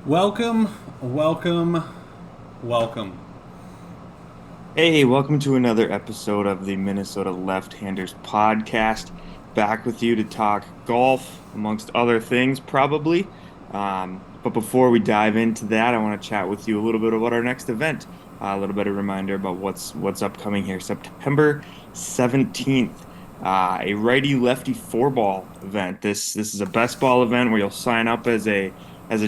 Welcome, welcome, welcome. Hey, welcome to another episode of the Minnesota Left-Handers podcast. Back with you to talk golf, amongst other things, probably. But before we dive into that, I want to chat with you a little bit about our next event. A little bit of reminder about what's upcoming here. September 17th, a righty-lefty four-ball event. This is a best ball event where you'll sign up as a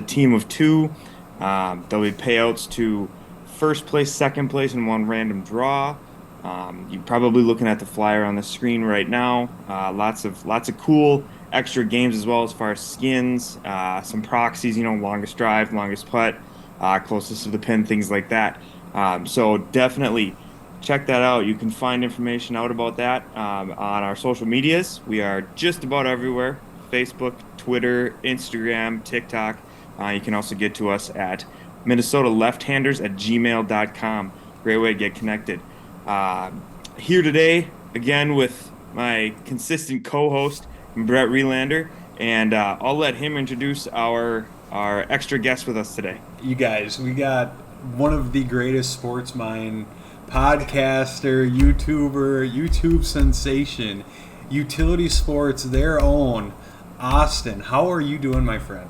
team of two. There'll be payouts to first place, second place, and one random draw. You're probably looking at the flyer on the screen right now. Lots of cool extra games as far as skins, some proxies, longest drive, longest putt, closest to the pin, things like that. So definitely check that out. You can find information out about that on our social medias. We are just about everywhere: Facebook, Twitter, Instagram, TikTok. You can also get to us at Minnesota Left-Handers at gmail.com. Great way to get connected. Uh, Here today, again, with my consistent co-host, Brett Relander, and I'll let him introduce our extra guest with us today. You guys, we got one of the greatest sports mind podcaster, YouTuber, YouTube sensation, utility sports, their own, Austin. How are you doing, my friend?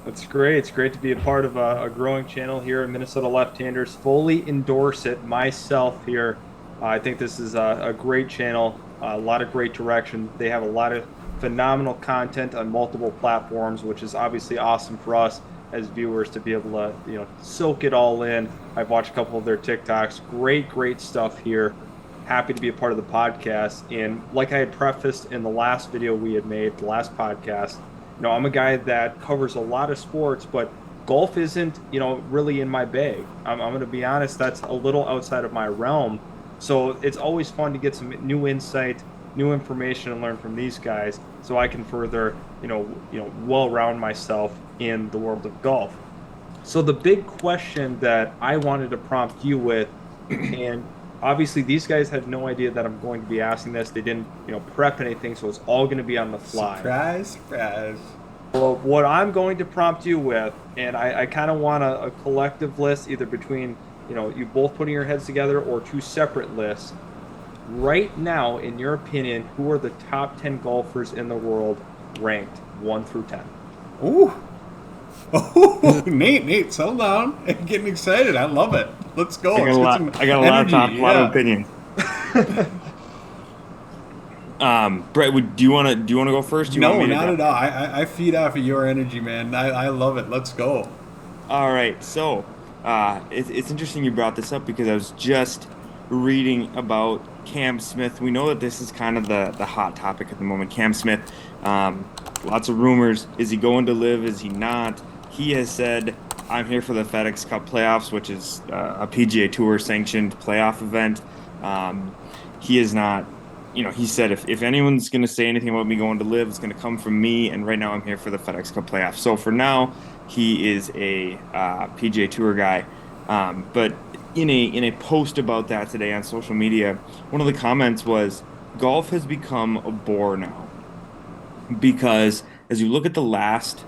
That's great. It's great to be a part of a growing channel here in Minnesota Left-Handers. Fully endorse it myself here. I think this is a great channel, a lot of great direction. They have a lot of phenomenal content on multiple platforms, which is obviously awesome for us as viewers to be able to, soak it all in. I've watched a couple of their TikToks. Great stuff here. Happy to be a part of the podcast. And like I had prefaced in the last video we had made, the last podcast, I'm a guy that covers a lot of sports, but golf isn't, really in my bag. I'm going to be honest, that's a little outside of my realm. So it's always fun to get some new insight, new information, and learn from these guys, so I can further, well round myself in the world of golf. So the big question that I wanted to prompt you with, and obviously these guys had no idea that I'm going to be asking this. They didn't, prep anything, so it's all going to be on the fly. Surprise, surprise. Well, what I'm going to prompt you with, and I kind of want a collective list, either between, you both putting your heads together or two separate lists. Right now, in your opinion, who are the top 10 golfers in the world ranked 1 through 10? Ooh. Oh, Nate, settle down. I'm getting excited. I love it. Let's go. I got Let's a get lot. some I got a lot of energy. lot of Yeah. opinions. Brett, do you want to go first? Do you want No, me to not go? at all. I feed off of your energy, man. I love it. Let's go. All right, so it's interesting you brought this up because I was just reading about Cam Smith. We know that this is kind of the hot topic at the moment. Cam Smith, lots of rumors. Is he going to live? Is he not? He has said, "I'm here for the FedEx Cup playoffs," which is a PGA Tour sanctioned playoff event. He is not. He said if anyone's going to say anything about me going to live, it's going to come from me. And right now, I'm here for the FedEx Cup playoffs. So for now, he is a PGA Tour guy. But in a post about that today on social media, one of the comments was, "Golf has become a bore now," because as you look at the last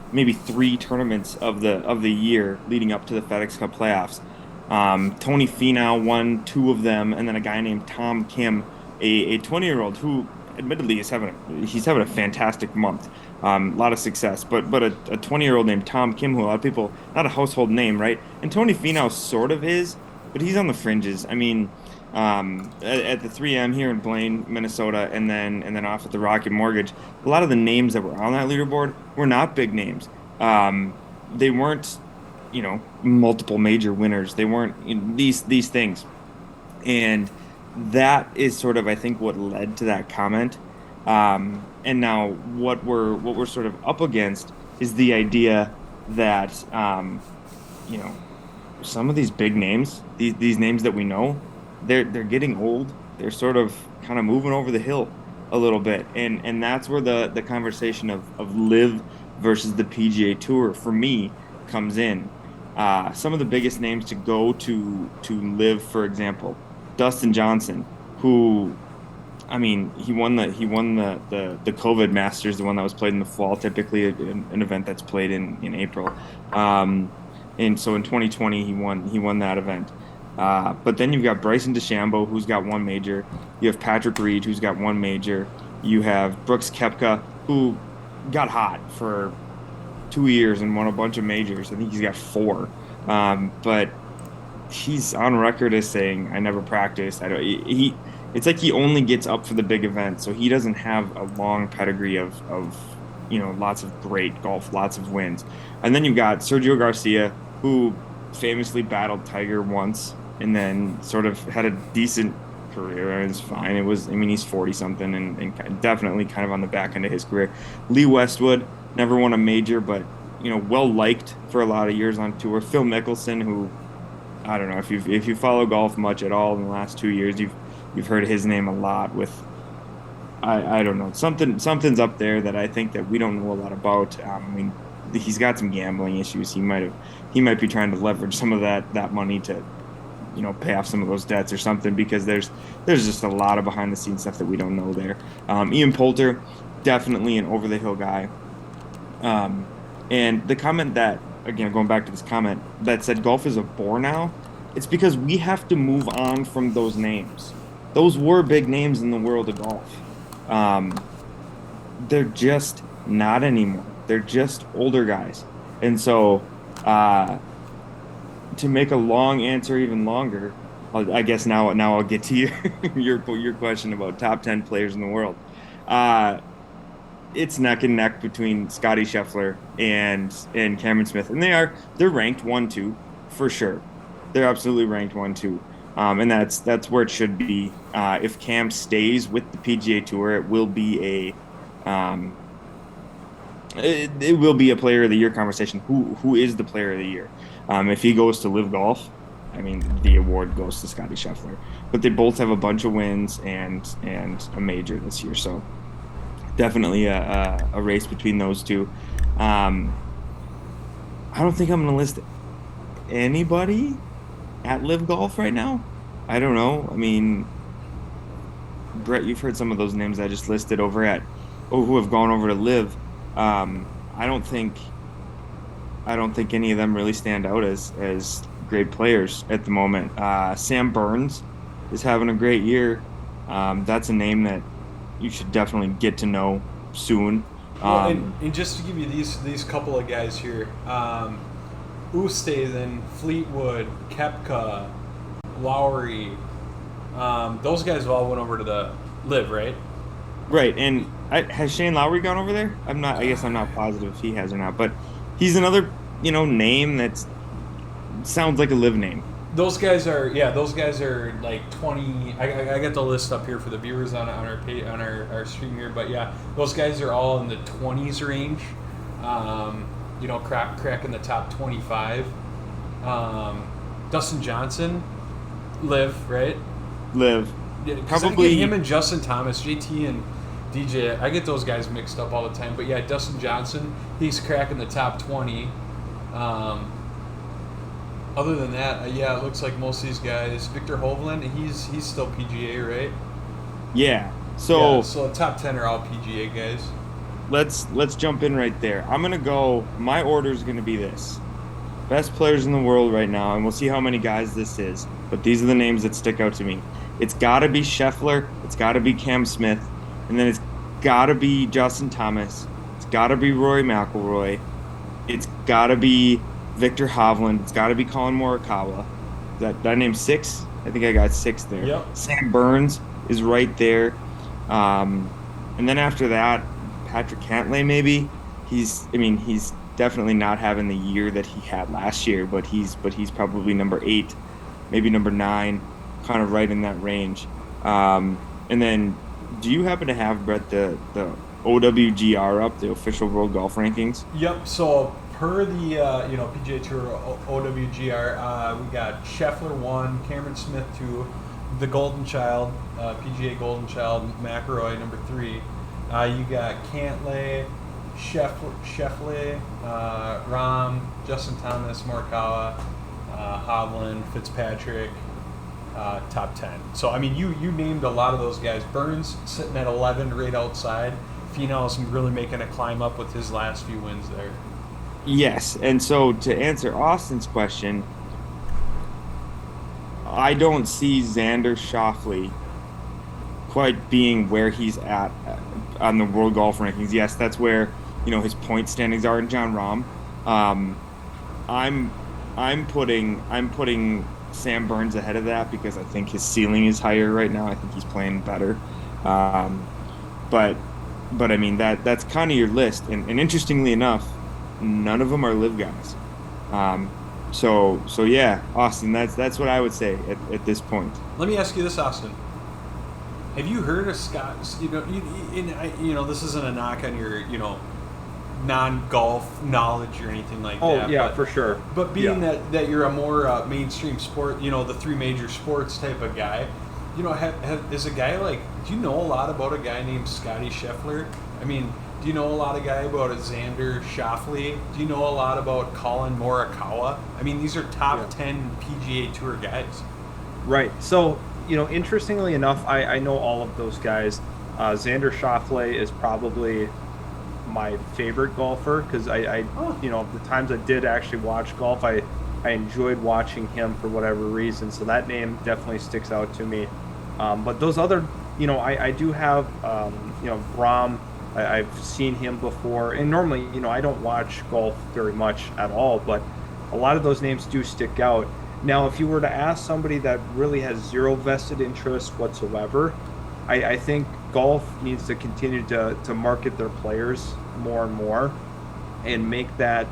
maybe three tournaments of the year leading up to the FedEx Cup playoffs, Tony Finau won two of them, and then a guy named Tom Kim, a 20-year-old who admittedly he's having a fantastic month, a lot of success, but a 20-year-old named Tom Kim, who a lot of people, not a household name, right? And Tony Finau sort of is, but he's on the fringes. I mean, at the 3M here in Blaine, Minnesota, and then off at the Rocket Mortgage, a lot of the names that were on that leaderboard were not big names. They weren't, multiple major winners. They weren't these things, and that is sort of, I think, what led to that comment. And now what we're sort of up against is the idea that you know some of these big names, these names that we know, they're getting old. They're sort of kind of moving over the hill a little bit, and that's where the conversation of live versus the PGA Tour for me comes in. Some of the biggest names to go to live, for example, Dustin Johnson, who I mean, he won the COVID Masters, the one that was played in the fall, typically an event that's played in April. Um, and so in 2020 he won that event. But then you've got Bryson DeChambeau, who's got one major. You have Patrick Reed, who's got one major. You have Brooks Koepka, who got hot for 2 years and won a bunch of majors. I think he's got four. But he's on record as saying, "I never practiced. I don't." It's like he only gets up for the big events, so he doesn't have a long pedigree of lots of great golf, lots of wins. And then you've got Sergio Garcia, who famously battled Tiger once and then sort of had a decent career. I mean, it's fine. I mean, he's 40 something and definitely kind of on the back end of his career. Lee Westwood never won a major, but well liked for a lot of years on tour. Phil Mickelson, who I don't know if you follow golf much at all in the last 2 years, you've heard his name a lot with I don't know, something's up there that I think that we don't know a lot about. I mean, he's got some gambling issues. He might be trying to leverage some of that money to pay off some of those debts or something, because there's just a lot of behind the scenes stuff that we don't know there. Ian Poulter, definitely an over the hill guy. And the comment that, again, going back to this comment that said golf is a bore now, it's because we have to move on from those names. Those were big names in the world of golf. They're just not anymore. They're just older guys. And so, to make a long answer even longer, I guess now I'll get to your question about top 10 players in the world. It's neck and neck between Scotty Scheffler and Cameron Smith, and they're ranked 1-2 for sure. They're absolutely ranked 1-2, and that's where it should be. If Cam stays with the PGA Tour, it will be it will be a Player of the Year conversation. Who is the Player of the Year? If he goes to Live Golf, I mean, the award goes to Scotty Scheffler. But they both have a bunch of wins and a major this year, so definitely a race between those two. I don't think I'm going to list anybody at Live Golf right now. I don't know. I mean, Brett, you've heard some of those names I just listed who have gone over to Live. I don't think any of them really stand out as great players at the moment. Sam Burns is having a great year. That's a name that you should definitely get to know soon. Well, and just to give you these couple of guys here, Oosthuizen, Fleetwood, Koepka, Lowry, those guys all went over to the Live, right? Right, and has Shane Lowry gone over there? I guess I'm not positive if he has or not, but he's another name that sounds like a Live name. Those guys are like 20. I got the list up here for the viewers on our stream here, but yeah, those guys are all in the 20s range. Cracking the top 25. Dustin Johnson, Live, right? Live. Probably him and Justin Thomas, JT and DJ. I get those guys mixed up all the time, but yeah, Dustin Johnson, he's cracking the top 20. Other than that, it looks like most of these guys. Victor Hovland, he's still PGA, right? Yeah. So top 10 are all PGA guys. Let's jump in right there. I'm gonna go. My order is gonna be this: best players in the world right now, and we'll see how many guys this is. But these are the names that stick out to me. It's got to be Scheffler. It's got to be Cam Smith, and then it's got to be Justin Thomas. It's got to be Rory McIlroy. It's got to be Victor Hovland. It's got to be Colin Morikawa. That name's 6? I think I got 6 there. Yep. Sam Burns is right there. And then after that, Patrick Cantlay maybe. He's definitely not having the year that he had last year, but he's probably number 8, maybe number 9, kind of right in that range. And then do you happen to have, Brett, the OWGR up, the official World Golf Rankings? Yep. So per the PGA Tour OWGR, we got Scheffler 1, Cameron Smith 2, the Golden Child, PGA Golden Child, McIlroy number 3. You got Cantlay, Scheffler, Rahm, Justin Thomas, Morikawa, Hovland, Fitzpatrick, top 10. So I mean, you named a lot of those guys. Burns sitting at 11 right outside. Finau's really making a climb up with his last few wins there. Yes, and so to answer Austin's question, I don't see Xander Schauffele quite being where he's at on the world golf rankings. Yes, that's where his point standings are in John Rahm. I'm putting Sam Burns ahead of that because I think his ceiling is higher right now. I think he's playing better. But I mean that's kind of your list, and interestingly enough, none of them are live guys. So yeah, Austin, that's what I would say at this point. Let me ask you this, Austin. Have you heard of Scott? This isn't a knock on your non-golf knowledge or anything like that. Oh yeah, for sure. But being that you're a more mainstream sport, the three major sports type of guy, is a guy like, do you know a lot about a guy named Scotty Scheffler? I mean, do you know a lot of guy about a Xander Schauffele? Do you know a lot about Colin Morikawa? I mean, these are top 10 PGA Tour guys. Right. So, interestingly enough, I know all of those guys. Xander Schauffele is probably my favorite golfer because the times I did actually watch golf, I enjoyed watching him for whatever reason. So that name definitely sticks out to me. But those other, I do have, Rahm. I've seen him before, and normally, I don't watch golf very much at all, but a lot of those names do stick out. Now, if you were to ask somebody that really has zero vested interest whatsoever, I think golf needs to continue to market their players more and more and make that,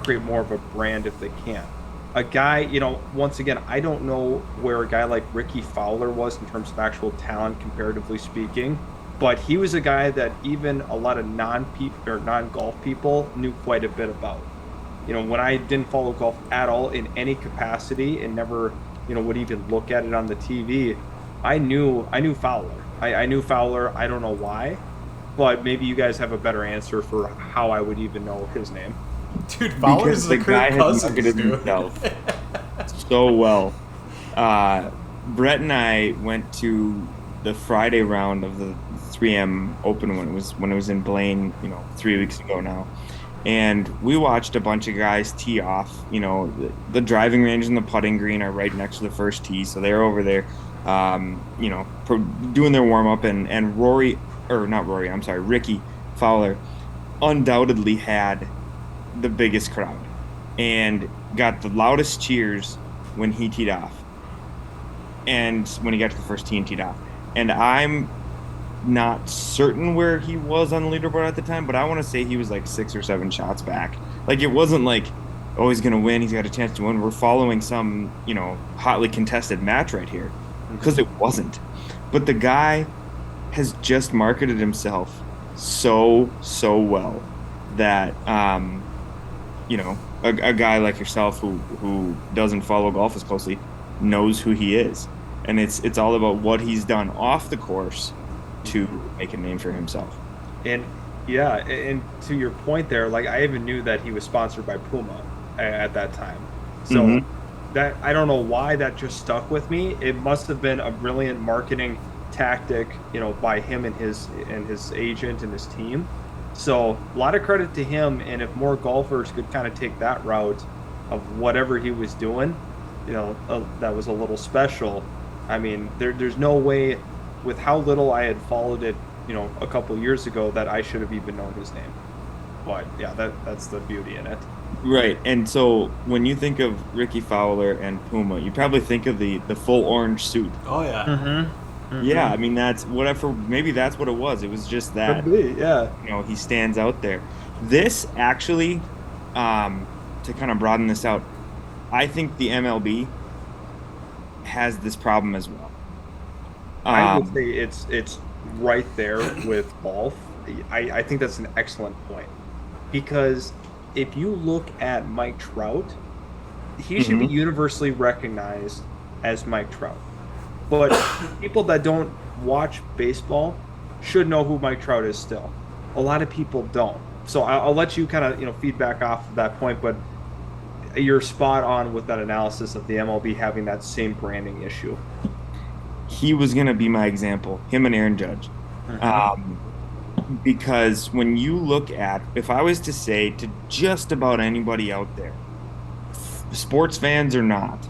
create more of a brand if they can. A guy, once again, I don't know where a guy like Ricky Fowler was in terms of actual talent, comparatively speaking. But he was a guy that even a lot of non-golf people knew quite a bit about. When I didn't follow golf at all in any capacity and never, would even look at it on the TV, I knew Fowler. I knew Fowler. I don't know why, but maybe you guys have a better answer for how I would even know his name. Dude, Fowler's the Kirk Cousins, dude. Himself so well. Brett and I went to the Friday round of the 3M Open when it was in Blaine, 3 weeks ago now, and we watched a bunch of guys tee off. The driving range and the putting green are right next to the first tee, so they're over there, doing their warm up, and Ricky Fowler undoubtedly had the biggest crowd and got the loudest cheers when he teed off, and when he got to the first tee and teed off. And I'm not certain where he was on the leaderboard at the time, but I want to say he was like 6 or 7 shots back. Like, it wasn't like, oh, he's going to win, he's got a chance to win. We're following some, hotly contested match right here, because it wasn't. But the guy has just marketed himself so well that, a guy like yourself who doesn't follow golf as closely knows who he is. And it's all about what he's done off the course to make a name for himself. And and to your point there, like, I even knew that he was sponsored by Puma at that time. So that, I don't know why that just stuck with me. It must have been a brilliant marketing tactic, by him and his agent and his team. So a lot of credit to him. And if more golfers could kind of take that route of whatever he was doing, that was a little special. I mean, there's no way, with how little I had followed it, a couple years ago, that I should have even known his name. But yeah, that's the beauty in it. Right. And so when you think of Ricky Fowler and Puma, you probably think of the full orange suit. Oh yeah. Mm-hmm. Yeah, I mean, maybe that's what it was. It was just that. Could be, yeah. He stands out there. This actually, to kind of broaden this out, I think the MLB has this problem as well. I would say it's right there with golf. I think that's an excellent point, because if you look at Mike Trout, he should be universally recognized as Mike Trout. But people that don't watch baseball should know who Mike Trout is still. A lot of people don't. So I'll let you kind of feedback off of that point, but you're spot on with that analysis of the MLB having that same branding issue. he was going to be my example, him and Aaron Judge. Um, because when you look at, if I was to say to just about anybody out there, sports fans or not,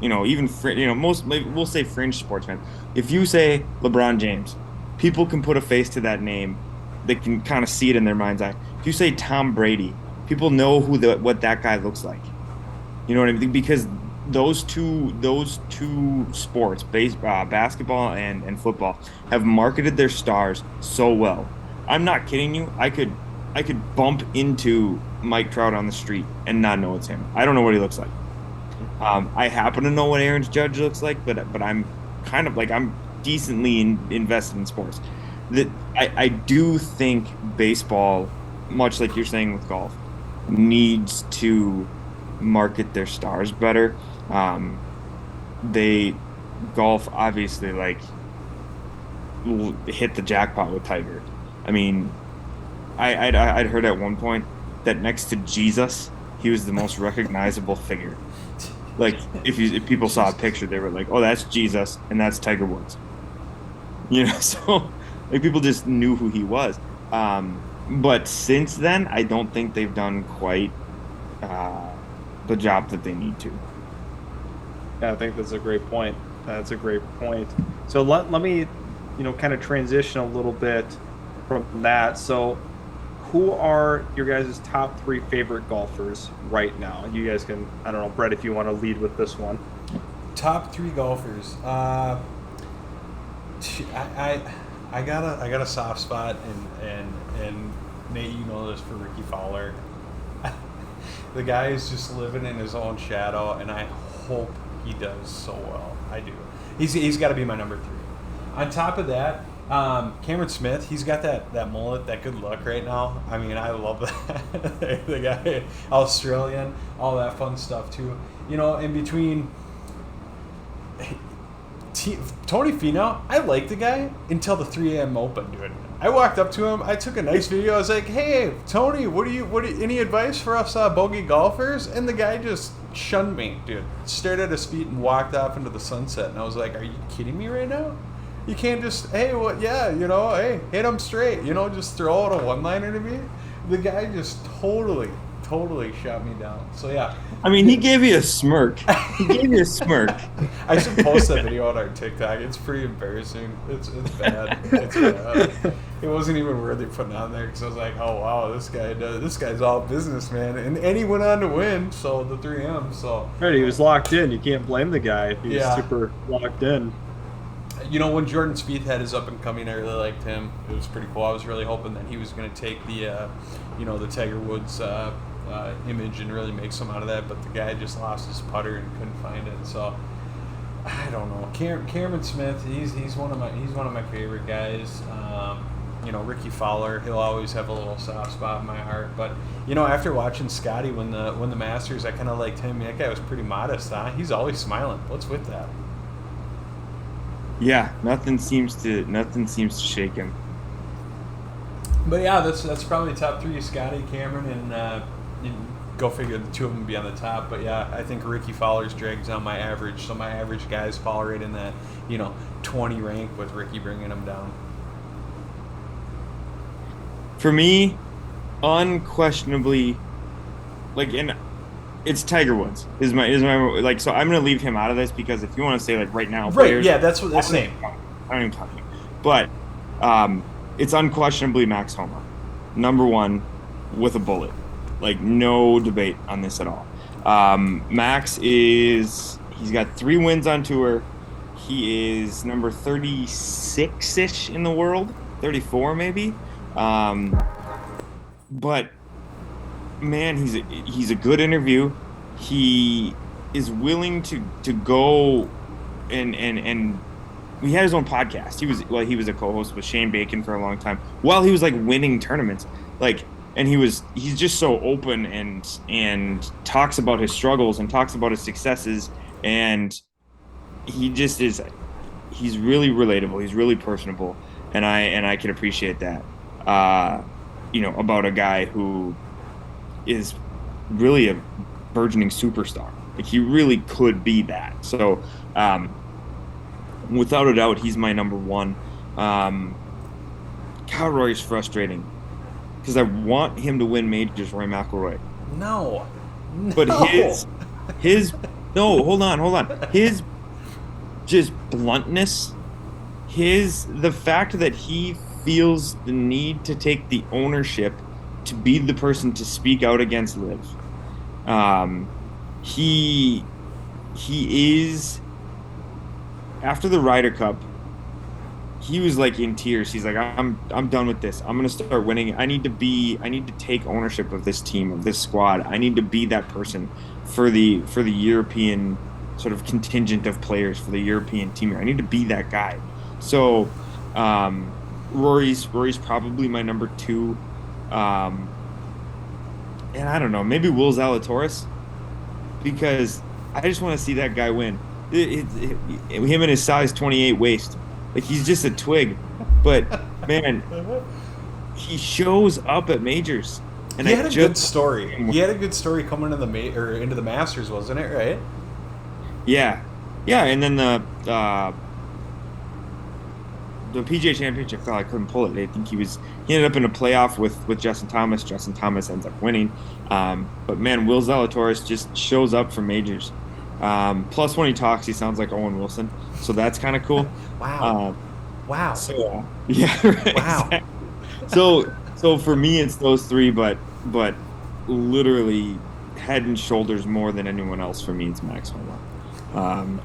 even most, maybe we'll say fringe sports fans. If you say LeBron James, people can put a face to that name. They can kind of see it in their mind's eye. If you say Tom Brady, people know what that guy looks like. You know what I mean? Because those two sports, basketball and football, have marketed their stars so well. I'm not kidding you. I could bump into Mike Trout on the street and not know it's him. I don't know what he looks like. I happen to know what Aaron Judge looks like, but I'm kind of like I'm decently invested in sports. That I do think baseball, much like you're saying with golf, needs to market their stars better. They golf obviously like hit the jackpot with Tiger. I mean, I'd heard at one point that next to Jesus, he was the most recognizable figure. Like if people saw a picture, they were like, "Oh, that's Jesus, and that's Tiger Woods." So like people just knew who he was. But since then, I don't think they've done quite the job that they need to. Yeah, I think that's a great point. That's a great point. So let me, kind of transition a little bit from that. So who are your guys' top three favorite golfers right now? You guys can, I don't know, Brett, if you want to lead with this one. Top three golfers. I got a soft spot, and Nate, you know this, for Ricky Fowler. The guy is just living in his own shadow, and I hope he does so well. I do. He's got to be my number three. On top of that, Cameron Smith, he's got that mullet, that good look right now. I mean, I love that. The guy, Australian, all that fun stuff too. In between Tony Finau, I like the guy until the 3 a.m. Open, dude. I walked up to him, I took a nice video. I was like, "Hey, Tony, any advice for us bogey golfers?" And the guy just shunned me, dude. Stared at his feet and walked off into the sunset. And I was like, "Are you kidding me right now? You can't just, hey, hey, hit him straight, just throw out a one-liner to me." The guy just totally shot me down. So yeah. I mean, he gave you a smirk. He gave you a smirk. I should post that video on our TikTok. It's pretty embarrassing. It's bad. It's bad. It wasn't even worthy putting on there because I was like, "Oh wow, this guy's all business, man." And he went on to win, so the 3M. So Right, he was locked in. You can't blame the guy if he's Yeah. super locked in. when Jordan Spieth had his up and coming, I really liked him. It was pretty cool. I was really hoping that he was going to take the Tiger Woods image and really make some out of that, but the guy just lost his putter and couldn't find it. So I don't know. Cameron Smith, he's one of my favorite guys. Ricky Fowler, he'll always have a little soft spot in my heart. But after watching Scotty win the Masters, I kind of liked him. That guy was pretty modest, huh? He's always smiling. What's with that? Yeah, nothing seems to shake him. But yeah, that's probably top three: Scotty, Cameron, and go figure the two of them be on the top. But yeah, I think Ricky Fowler's drags down my average. So my average guys fall right in that 20 rank, with Ricky bringing them down. For me, unquestionably, it's Tiger Woods is my like. So I'm gonna leave him out of this because if you want to say like right now, Right? players, Yeah, that's what that's saying. I don't even talk to you. But it's unquestionably Max Homa, number one, with a bullet. Like no debate on this at all. Max he's got 3 wins on tour. He is number 36-ish in the world, 34 maybe. But man, he's a good interview. He is willing to go and he had his own podcast. He was a co-host with Shane Bacon for a long time while he was like winning tournaments. And he's just so open and talks about his struggles and talks about his successes, and he just is. He's really relatable. He's really personable, and I can appreciate that. About a guy who is really a burgeoning superstar. Like he really could be that. So Without a doubt, he's my number one. Kyle Rory's frustrating because I want him to win majors, Rory McIlroy. No. But his no, hold on. His just bluntness, the fact that he feels the need to take the ownership to be the person to speak out against Liv. He is, after the Ryder Cup, he was like in tears. He's like, I'm done with this. I'm gonna start winning. I need to take ownership of this team, of this squad. I need to be that person for the European sort of contingent of players, for the European team here. I need to be that guy. So Rory's probably my number two. And I don't know, maybe Will Zalatoris, because I just want to see that guy win. Him and his size 28 waist. Like, he's just a twig. But, man, he shows up at majors. And he had a good story. He had a good story coming into the Masters, wasn't it, right? Yeah. Yeah, and then the PGA Championship, I couldn't pull it. I think he ended up in a playoff with Justin Thomas. Justin Thomas ends up winning. But, man, Will Zalatoris just shows up for majors. Plus, when he talks, he sounds like Owen Wilson. So that's kind of cool. Wow. Wow. So, yeah. Right, wow. Exactly. So for me, it's those three, but literally head and shoulders more than anyone else for me, it's Max Homa.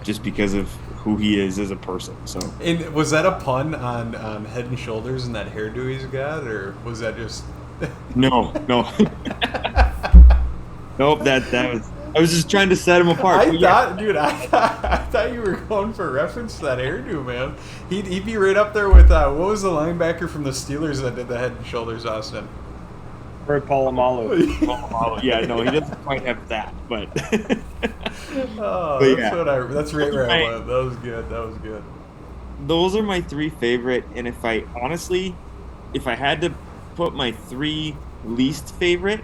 Just because of who he is as a person. So. And was that a pun on Head and Shoulders and that hairdo he's got, or was that just? No. Nope. That was. I was just trying to set him apart. I thought you were going for a reference to that hairdo, man. He'd be right up there with what was the linebacker from the Steelers that did the Head and Shoulders, Austin? Or Polamalu. Yeah, no, he doesn't quite have that, but. That's right where I went. That was good. Those are my three favorite, and if I had to put my three least favorite.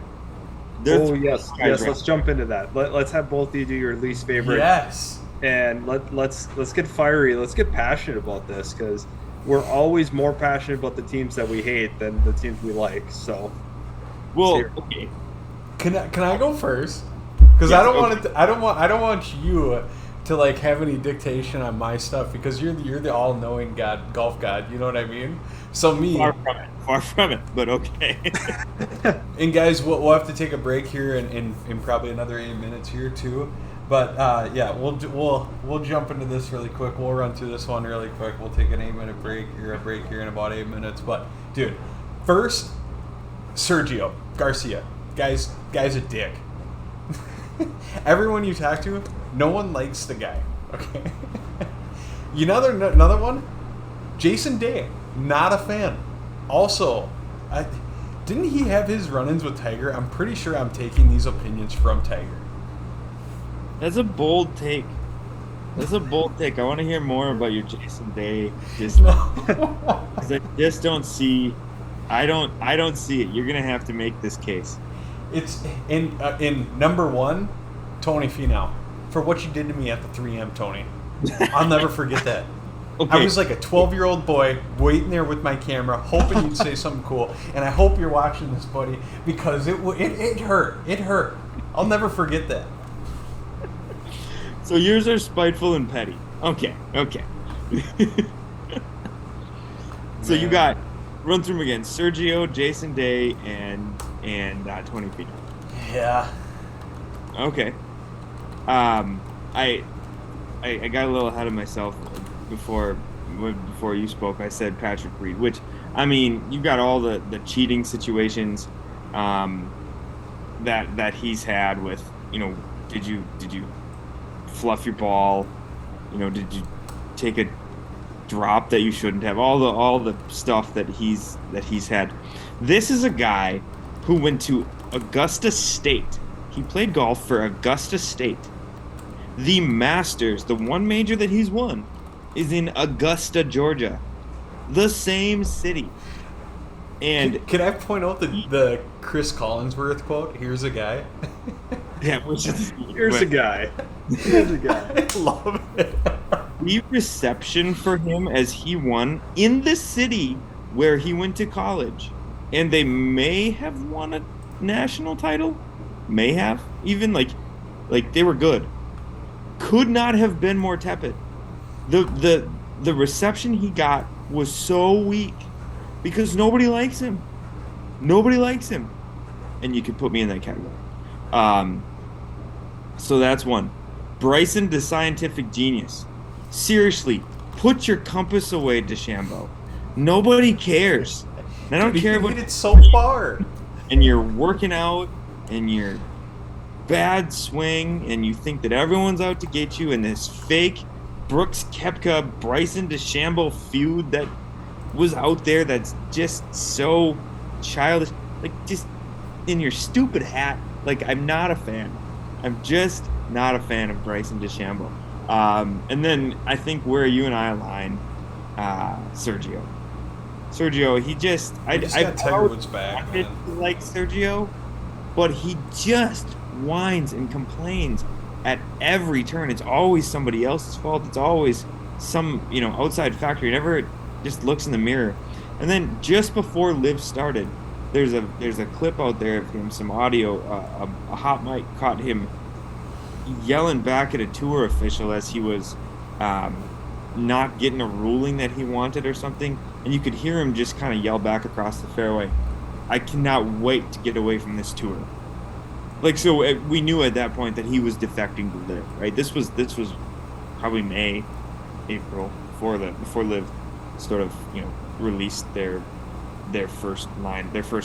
Yes. Let's jump into that. Let's have both of you do your least favorite. Yes. And let's get fiery. Let's get passionate about this, because we're always more passionate about the teams that we hate than the teams we like. So. Well, okay. Can I go first? Because I don't want you to like have any dictation on my stuff, because you're the all-knowing golf god. You know what I mean? So me. Far from it, but okay. And guys, we'll have to take a break here in probably another 8 minutes here too. But we'll jump into this really quick. We'll run through this one really quick. We'll take an 8-minute break here in about 8 minutes. But dude, first, Sergio Garcia, guy's a dick. Everyone you talk to, no one likes the guy. Okay. Another one, Jason Day, not a fan. Also, didn't he have his run-ins with Tiger? I'm pretty sure I'm taking these opinions from Tiger. That's a bold take. I want to hear more about your Jason Day. Because I just don't see. I don't see it. You're gonna have to make this case. It's in number one, Tony Finau, for what you did to me at the 3M, Tony. I'll never forget that. Okay. I was like a 12-year-old boy waiting there with my camera, hoping you'd say something cool. And I hope you're watching this, buddy, because it hurt. It hurt. I'll never forget that. So yours are spiteful and petty. Okay. So you got, run through them again: Sergio, Jason Day, and Tony Finau. Yeah. Okay. I got a little ahead of myself. Before you spoke, I said Patrick Reed, which, I mean, you got all the cheating situations that he's had with, did you fluff your ball, did you take a drop that you shouldn't have, all the stuff that he's had. This is a guy who went to Augusta State. He played golf for Augusta State. The Masters, the one major that he's won, is in Augusta, Georgia, the same city. And can I point out the Chris Collinsworth quote? Here's a guy. Yeah, which is here's a guy. Here's a guy. I love it. the reception for him as he won in the city where he went to college, and they may have won a national title, may have even like they were good, could not have been more tepid. The reception he got was so weak because nobody likes him. Nobody likes him, and you could put me in that category. Um, so that's one. Bryson, the scientific genius. Seriously, put your compass away, DeChambeau. Nobody cares. I don't Dude, care he about. made it so far. And you're working out, and you're bad swing, and you think that everyone's out to get you, and this fake Brooks Koepka, Bryson DeChambeau feud that was out there that's just so childish. Like, just in your stupid hat. Like, I'm not a fan. I'm just not a fan of Bryson DeChambeau. And then I think where you and I align, Sergio. Sergio, he just We just got Tiger Woods back, wanted man. to like Sergio, but he just whines and complains at every turn. It's always somebody else's fault. It's always some, outside factor. He never just looks in the mirror. And then just before Liv started, there's a clip out there of him, some audio. A hot mic caught him yelling back at a tour official as he was not getting a ruling that he wanted or something, and you could hear him just kind of yell back across the fairway, "I cannot wait to get away from this tour." Like, so we knew at that point that he was defecting to Liv, right? This was probably May, April, before Liv sort of released their first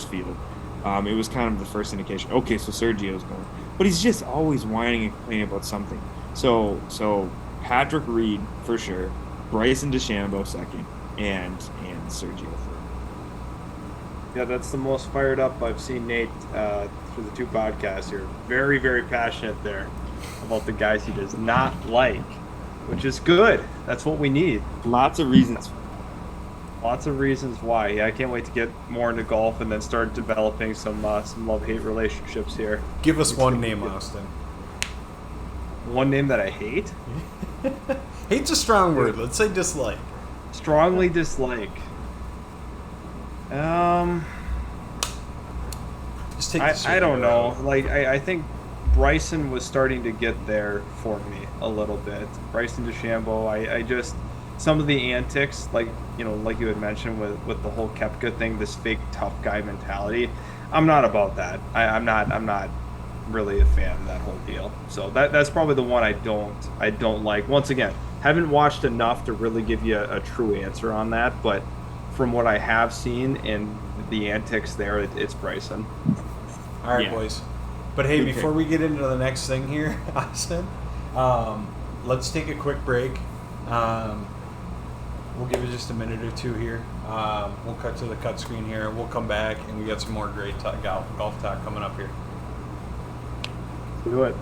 field. It was kind of the first indication. Okay, so Sergio's going, but he's just always whining and complaining about something. So Patrick Reed for sure, Bryson DeChambeau second, and Sergio third. Yeah, that's the most fired up I've seen Nate through the two podcasts here. Very, very passionate there about the guys he does not like, which is good. That's what we need. Lots of reasons. Lots of reasons why. Yeah, I can't wait to get more into golf and then start developing some love-hate relationships here. Give us one name, Austin. One name that I hate? Hate's a strong word. Let's say dislike. Strongly dislike. Just take I don't know. Like, I think Bryson was starting to get there for me a little bit. Bryson DeChambeau, I just, some of the antics, like you had mentioned with the whole Koepka thing, this fake tough guy mentality. I'm not about that. I'm not really a fan of that whole deal. So that's probably the one I don't like. Once again, haven't watched enough to really give you a true answer on that, but from what I have seen and the antics there, it's Bryson. All right, Yeah. boys. But hey, Okay. before we get into the next thing here, Austin, let's take a quick break. We'll give it just a minute or two here. We'll cut to the cut screen here. We'll come back, and we got some more great golf talk coming up here. Do it.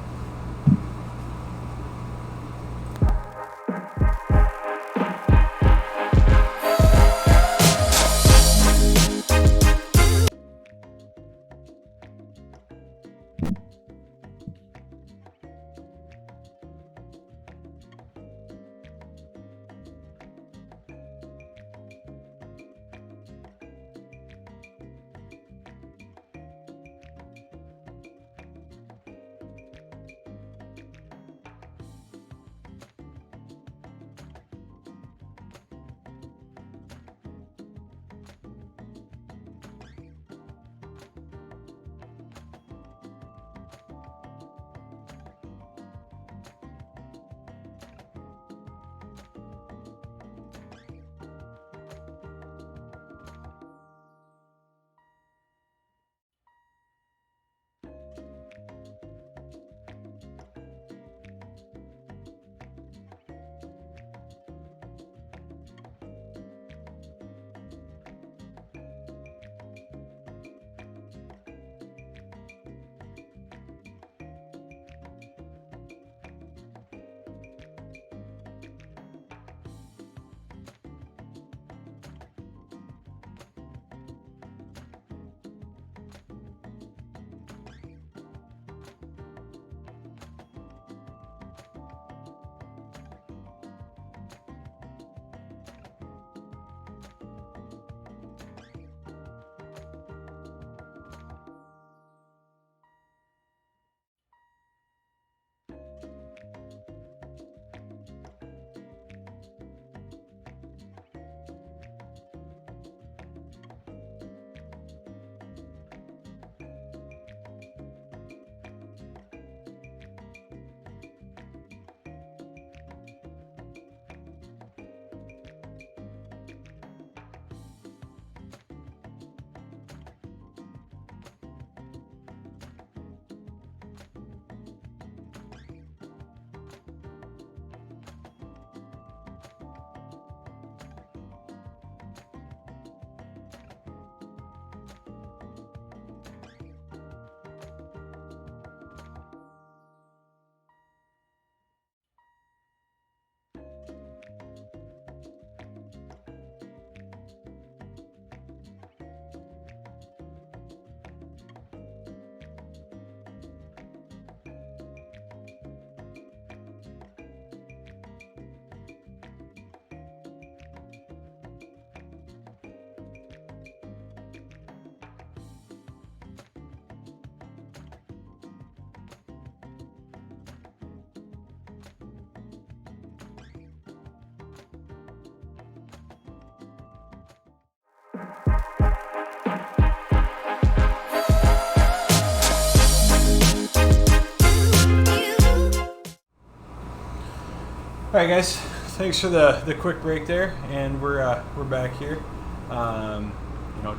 right, guys. Thanks for the quick break there, and we're back here.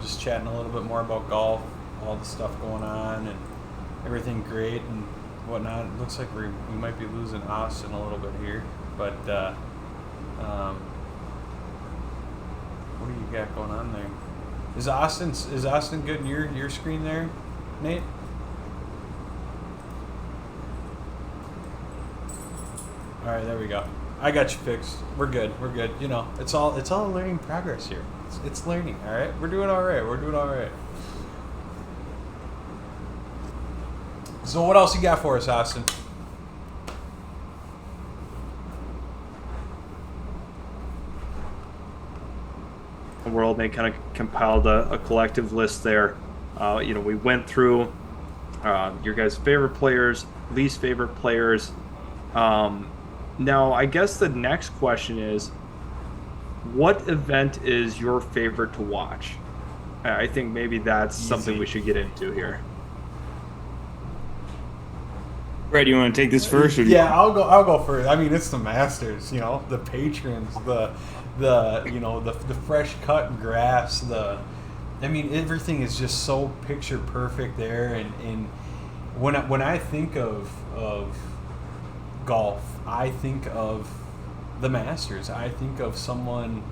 Just chatting a little bit more about golf, all the stuff going on, and everything great and whatnot. It looks like we might be losing Austin a little bit here, but what do you got going on there? Is Austin good in your screen there, Nate? All right, there we go. I got you fixed. We're good. It's all a learning progress here. It's learning. All right, we're doing all right. So what else you got for us, Austin? World, they kind of compiled a collective list there. We went through your guys' favorite players, least favorite players. Now, I guess the next question is, what event is your favorite to watch? I think maybe that's something we should get into here. Brett, you want to take this first? Or I'll go first. I mean, it's the Masters. The patrons, the fresh cut grass. Everything is just so picture perfect there. And when I think of golf, I think of the Masters. I think of someone,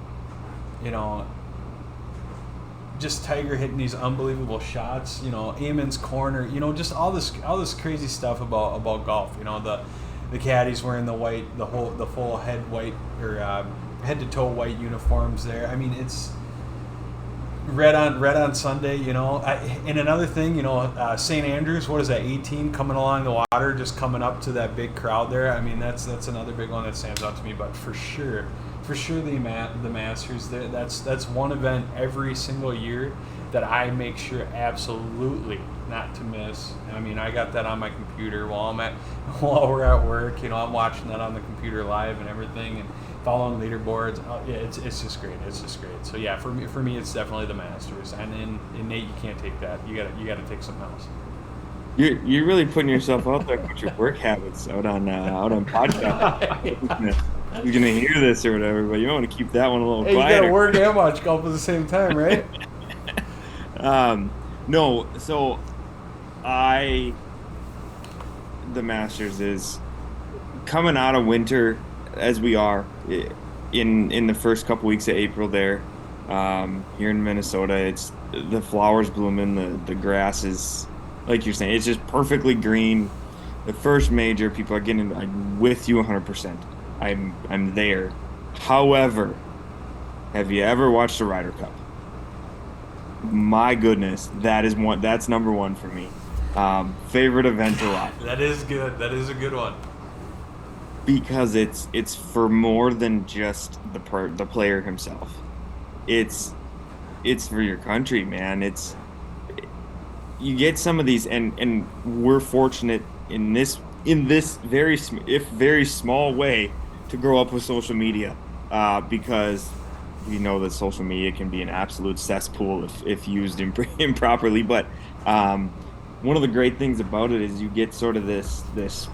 just Tiger hitting these unbelievable shots. Eamon's corner. Just all this crazy stuff about golf. The caddies wearing the full head white or head to toe white uniforms there. I mean, it's red on Sunday. And another thing, St. Andrews. What is that? 18 coming along the water, just coming up to that big crowd there. I mean, that's another big one that stands out to me. But for sure the Masters. That's one event every single year that I make sure absolutely not to miss. I mean, I got that on my computer while we're at work. I'm watching that on the computer live and everything, and following leaderboards. It's just great. So yeah, for me, it's definitely the Masters. And in Nate, you can't take that. You got to take something else. You're really putting yourself out there with your work habits out on podcast. You're gonna hear this or whatever, but you want to keep that one a little quieter. You gotta work and watch golf at the same time, right? No. So the Masters is coming out of winter as we are in the first couple weeks of April there. Here in Minnesota, it's the flowers blooming, the grass is, like you're saying, it's just perfectly green. The first major, people are getting. I'm with you 100%. I'm there. However, have you ever watched the Ryder Cup? My goodness, that's number one for me. Favorite event to watch. That is good. That is a good one. Because it's for more than just the player himself. It's for your country, man. You get some of these, and we're fortunate in this very small way to grow up with social media, because we know that social media can be an absolute cesspool if used improperly. But one of the great things about it is you get sort of this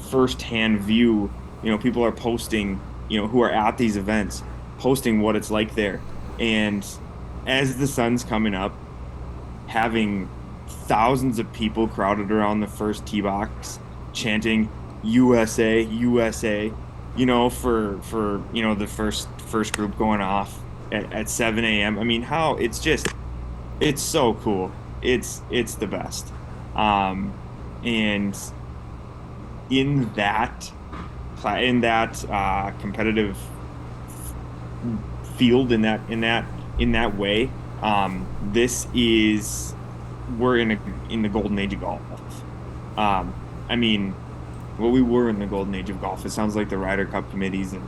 first-hand view. People are posting, who are at these events, posting what it's like there. And as the sun's coming up, having thousands of people crowded around the first tee box chanting USA, USA, for the first group going off at 7 a.m. I mean, it's so cool. It's the best. And in that competitive field, in that way, we're in the golden age of golf. I mean, we were in the golden age of golf. It sounds like the Ryder Cup committees and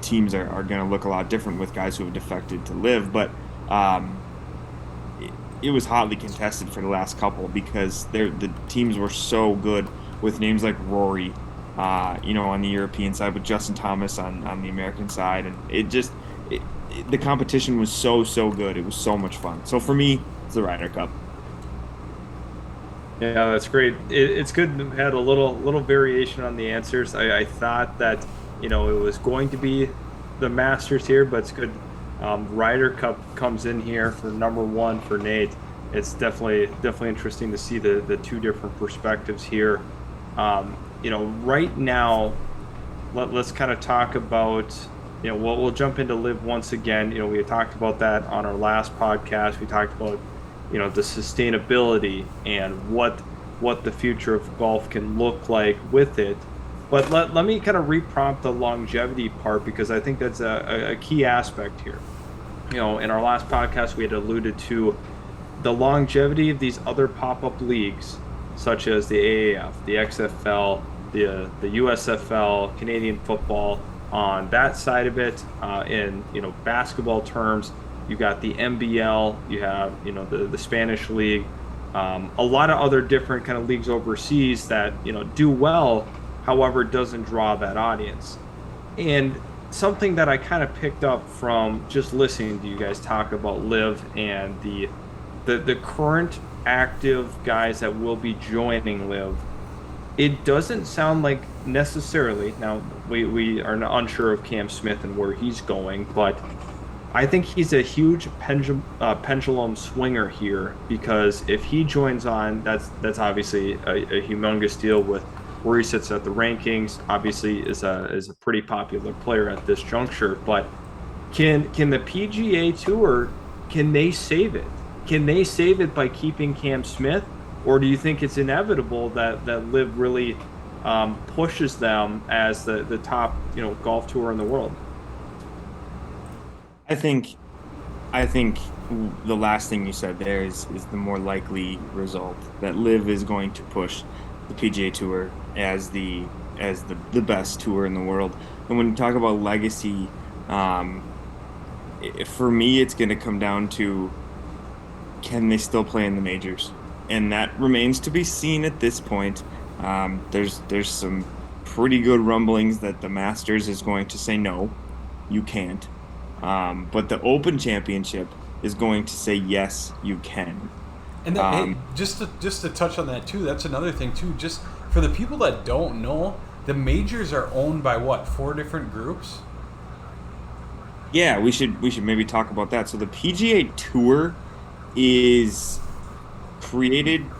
teams are going to look a lot different with guys who have defected to live, but it was hotly contested for the last couple because the teams were so good with names like Rory, on the European side, with Justin Thomas on the American side, and the competition was so good. It was so much fun. So for me, it's the Ryder Cup. Yeah, that's great. It's good to have a little variation on the answers. I thought that it was going to be the Masters here, but it's good. Ryder Cup comes in here for number one for Nate. It's definitely interesting to see the two different perspectives here. Right now, let's kind of talk about we'll jump into Live once again. We had talked about that on our last podcast. We talked about the sustainability and what the future of golf can look like with it. But let me kind of reprompt the longevity part, because I think that's a key aspect here. In our last podcast, we had alluded to the longevity of these other pop-up leagues, such as the AAF, the XFL, the USFL, Canadian football. On that side of it, in basketball terms, you got the NBL, you have the Spanish league, a lot of other different kind of leagues overseas that do well, however doesn't draw that audience. And something that I kind of picked up from just listening to you guys talk about Live and the current active guys that will be joining Live, it doesn't sound like necessarily, now we are unsure of Cam Smith and where he's going, but I think he's a huge pendulum swinger here, because if he joins on, that's obviously a humongous deal with where he sits at the rankings. Obviously, is a pretty popular player at this juncture. But can the PGA Tour, can they save it? Can they save it by keeping Cam Smith, or do you think it's inevitable that Liv really pushes them as the top golf tour in the world? I think the last thing you said there is the more likely result, that Liv is going to push the PGA Tour as the best tour in the world. And when you talk about legacy, for me, it's going to come down to, can they still play in the majors? And that remains to be seen at this point. There's some pretty good rumblings that the Masters is going to say no, you can't. But the Open Championship is going to say yes, you can. And hey, just to touch on that too, that's another thing too. Just for the people that don't know, the majors are owned by what, 4 different groups? Yeah, we should maybe talk about that. So the PGA Tour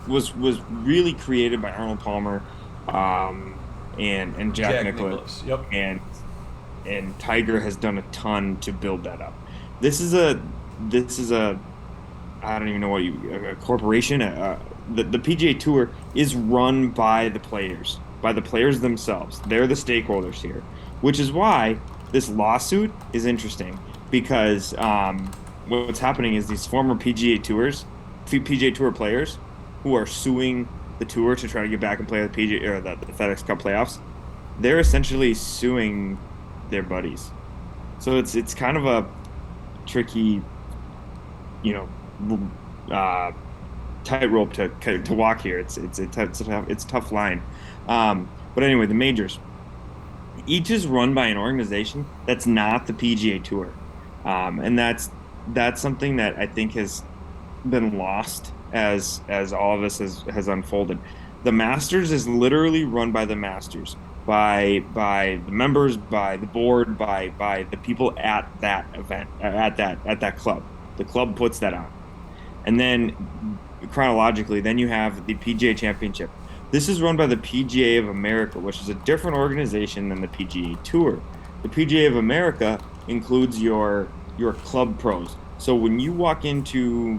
was really created by Arnold Palmer, and Jack Nicklaus. Yep. And Tiger has done a ton to build that up. This is a I don't even know a corporation. The PGA Tour is run by the players themselves. They're the stakeholders here, which is why this lawsuit is interesting, because what's happening is these former PGA Tour players who are suing the tour to try to get back and play the PGA or the FedEx Cup playoffs, they're essentially suing their buddies. So it's kind of a tricky, tightrope to walk here. It's a tough line. But anyway, the majors, each is run by an organization that's not the PGA Tour, and that's something that I think has been lost as all of this has unfolded. The Masters is literally run by the Masters, by the members, by the board, by the people at that event, at that club. The club puts that on. And then chronologically, then you have the PGA Championship. This is run by the PGA of America, which is a different organization than the PGA Tour. The PGA of America includes your club pros. So when you walk into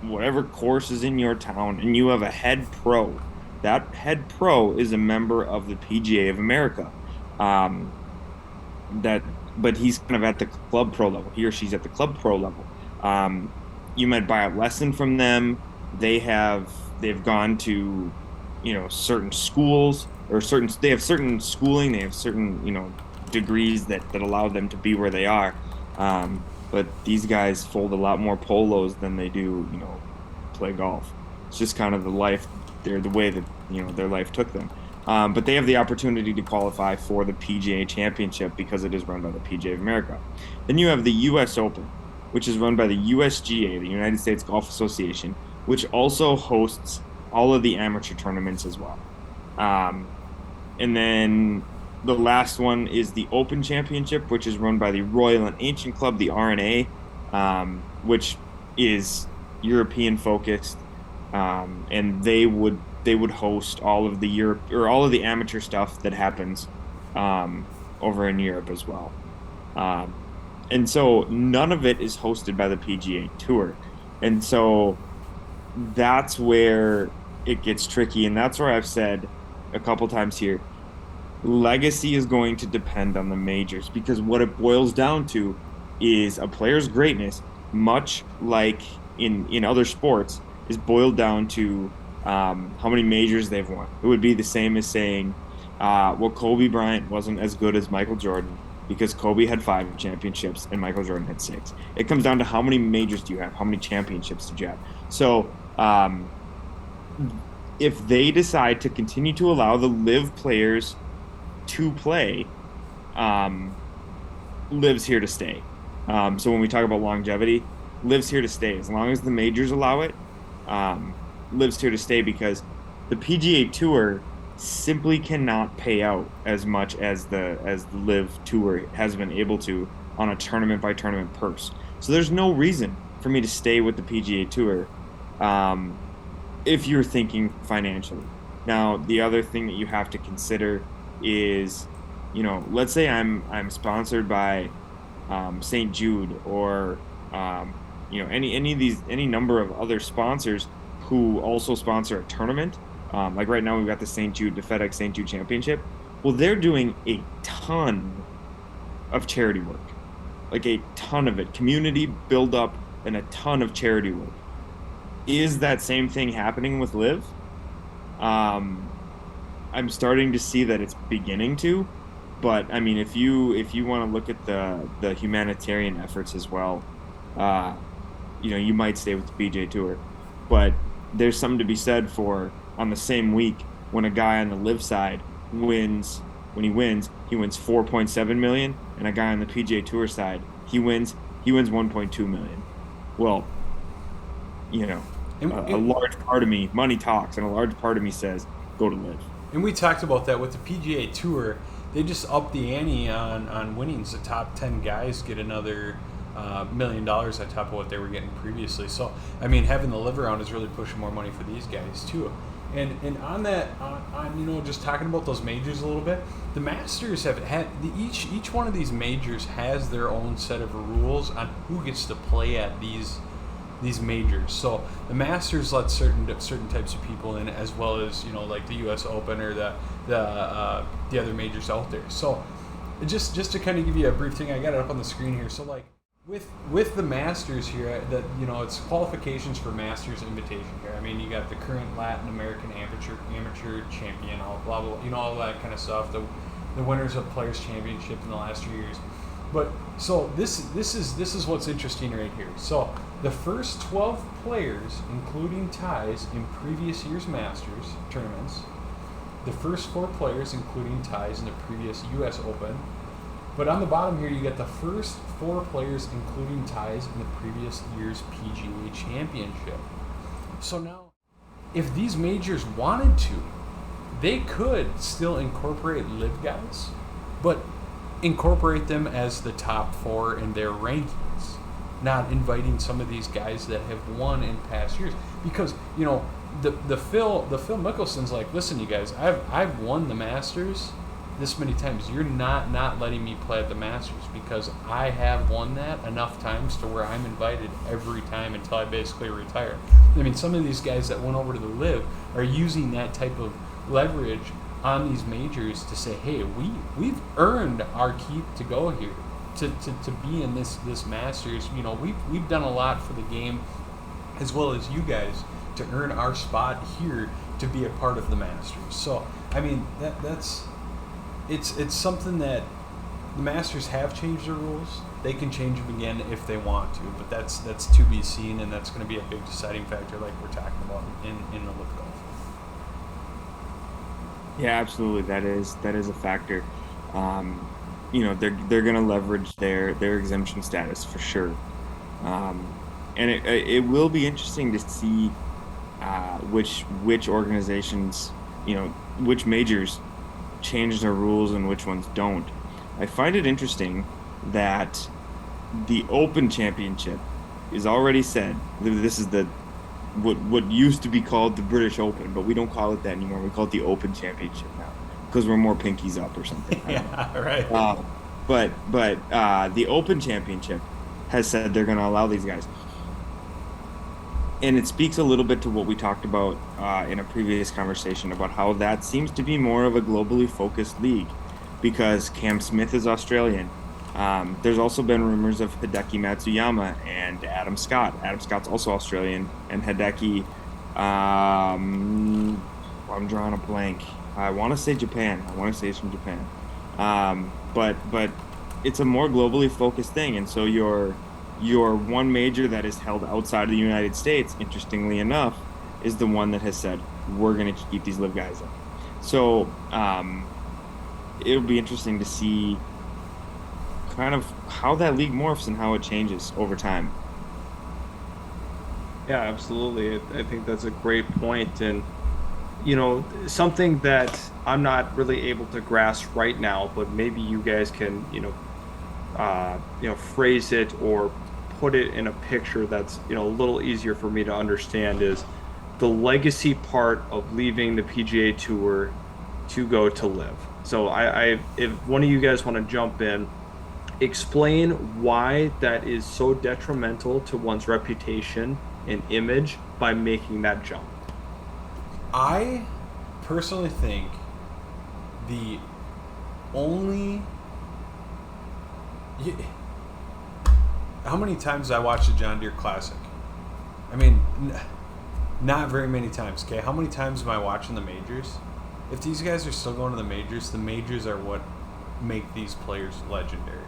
whatever course is in your town and you have a head pro, that head pro is a member of the PGA of America. But he's kind of at the club pro level. He or she's at the club pro level. You might buy a lesson from them. They've gone to, certain schools or they have certain schooling. They have certain, degrees that allow them to be where they are. But these guys fold a lot more polos than they do, play golf. It's just kind of the way that, their life took them. But they have the opportunity to qualify for the PGA Championship because it is run by the PGA of America. Then you have the U.S. Open, which is run by the USGA, the United States Golf Association, which also hosts all of the amateur tournaments as well. And then the last one is the Open Championship, which is run by the Royal and Ancient Club, the R&A, which is European focused, and they would host all of the Europe or all of the amateur stuff that happens over in Europe as well. And so none of it is hosted by the PGA Tour. And so that's where it gets tricky. And that's where I've said a couple times here, legacy is going to depend on the majors, because what it boils down to is a player's greatness, much like in other sports, is boiled down to how many majors they've won. It would be the same as saying, well, Kobe Bryant wasn't as good as Michael Jordan because Kobe had 5 championships and Michael Jordan had 6. It comes down to how many majors do you have? How many championships did you have? So if they decide to continue to allow the live players to play, live's here to stay. So when we talk about longevity, live's here to stay. As long as the majors allow it, live's here to stay, because the PGA Tour simply cannot pay out as much as the live tour has been able to on a tournament by tournament purse. So there's no reason for me to stay with the PGA Tour if you're thinking financially. Now, the other thing that you have to consider is, let's say I'm sponsored by St. Jude or any number of other sponsors who also sponsor a tournament. Like right now we've got the FedEx St. Jude Championship. Well, they're doing a ton of charity work, like a ton of it, community build up and a ton of charity work. Is that same thing happening with Live? I'm starting to see that it's beginning to, but I mean, if you want to look at the humanitarian efforts as well, you might stay with the PGA Tour, but there's something to be said for, on the same week, when a guy on the live side wins 4.7 million, and a guy on the PGA Tour side, he wins 1.2 million. Well, a large part of me, money talks, and a large part of me says, go to live. And we talked about that with the PGA Tour. They just upped the ante on winnings. The top 10 guys get another $1 million on top of what they were getting previously. So, I mean, having the live around is really pushing more money for these guys too. And on that, just talking about those majors a little bit, the Masters have had each one of these majors has their own set of rules on who gets to play at these majors. So the Masters let certain types of people in, as well as like the U.S. Open or the other majors out there. So just to kind of give you a brief thing, I got it up on the screen here. So like with the Masters here, that it's qualifications for Masters invitation here. I mean, you got the current Latin American amateur champion, blah blah, all that kind of stuff. The winners of Players Championship in the last 2 years. But so this is what's interesting right here. So the first 12 players, including ties in previous year's Masters tournaments, the first 4 players, including ties in the previous U.S. Open. But on the bottom here, you get the first 4 players, including ties in the previous year's PGA Championship. So now, if these majors wanted to, they could still incorporate live guys, but incorporate them as the top 4 in their rankings, not inviting some of these guys that have won in past years. Because the Phil Mickelson's like, listen, you guys, I've won the Masters this many times. You're not letting me play at the Masters because I have won that enough times to where I'm invited every time until I basically retire. I mean, some of these guys that went over to the Live are using that type of leverage on these majors to say, hey, we've earned our keep to go here, to be in this Masters. We've done a lot for the game, as well as you guys, to earn our spot here to be a part of the Masters. So I mean, that's it's something that the Masters have changed their rules. They can change them again if they want to, but that's to be seen, and that's going to be a big deciding factor, like we're talking about in the LIV Golf. Yeah, absolutely. That is a factor. They're going to leverage their exemption status for sure, and it will be interesting to see which organizations, which majors change their rules and which ones don't. I find it interesting that the Open Championship is already said. This is what used to be called the British Open, but we don't call it that anymore. We call it the Open Championship now because we're more pinkies up or something. Yeah, right. But the Open Championship has said they're going to allow these guys. And it speaks a little bit to what we talked about in a previous conversation about how that seems to be more of a globally focused league because Cam Smith is Australian. There's also been rumors of Hideki Matsuyama and Adam Scott. Adam Scott's also Australian, and Hideki, I'm drawing a blank. I want to say Japan. I want to say it's from Japan. But it's a more globally focused thing, and so your one major that is held outside of the United States, interestingly enough, is the one that has said we're going to keep these live guys up. So it'll be interesting to see kind of how that league morphs and how it changes over time. Yeah, absolutely. I think that's a great point. And, something that I'm not really able to grasp right now, but maybe you guys can, phrase it or put it in a picture that's, a little easier for me to understand is the legacy part of leaving the PGA Tour to go to live. So if one of you guys want to jump in, explain why that is so detrimental to one's reputation and image by making that jump. I personally think the only... How many times I watched the John Deere Classic? I mean, not very many times, okay? How many times am I watching the majors? If these guys are still going to the majors are what make these players legendary.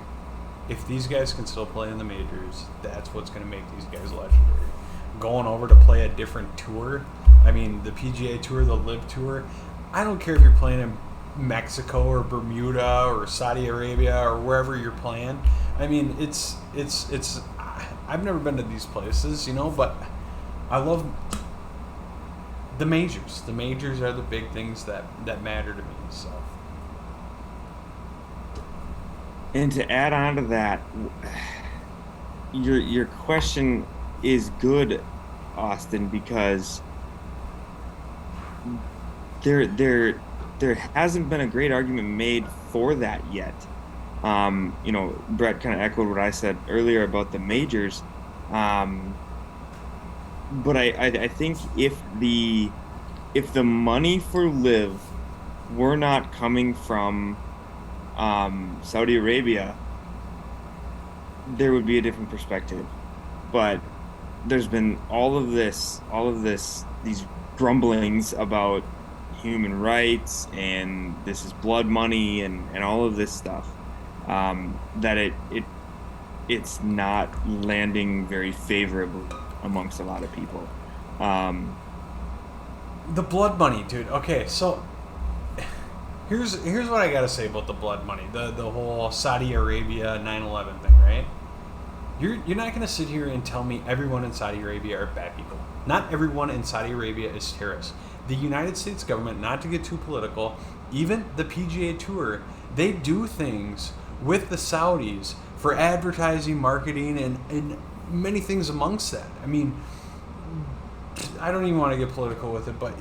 If these guys can still play in the majors, that's what's going to make these guys legendary. Going over to play a different tour, I mean, the PGA Tour, the LIV Tour, I don't care if you're playing in Mexico or Bermuda or Saudi Arabia or wherever you're playing. I mean, it's I've never been to these places, but I love the majors. The majors are the big things that matter to me, so. And to add on to that, your question is good, Austin, because there hasn't been a great argument made for that yet. Brett kind of echoed what I said earlier about the majors, but I think if the money for LIV were not coming from Saudi Arabia, there would be a different perspective. But there's been all of these grumblings about human rights and this is blood money and all of this stuff, that it's not landing very favorably amongst a lot of people. The blood money, dude. Okay, so here's what I gotta say about the blood money, the whole Saudi Arabia 9/11 thing, right? You're not gonna sit here and tell me everyone in Saudi Arabia are bad people. Not everyone in Saudi Arabia is terrorists. The United States government, not to get too political, even the PGA Tour, they do things with the Saudis for advertising, marketing, and many things amongst that. I mean, I don't even want to get political with it, but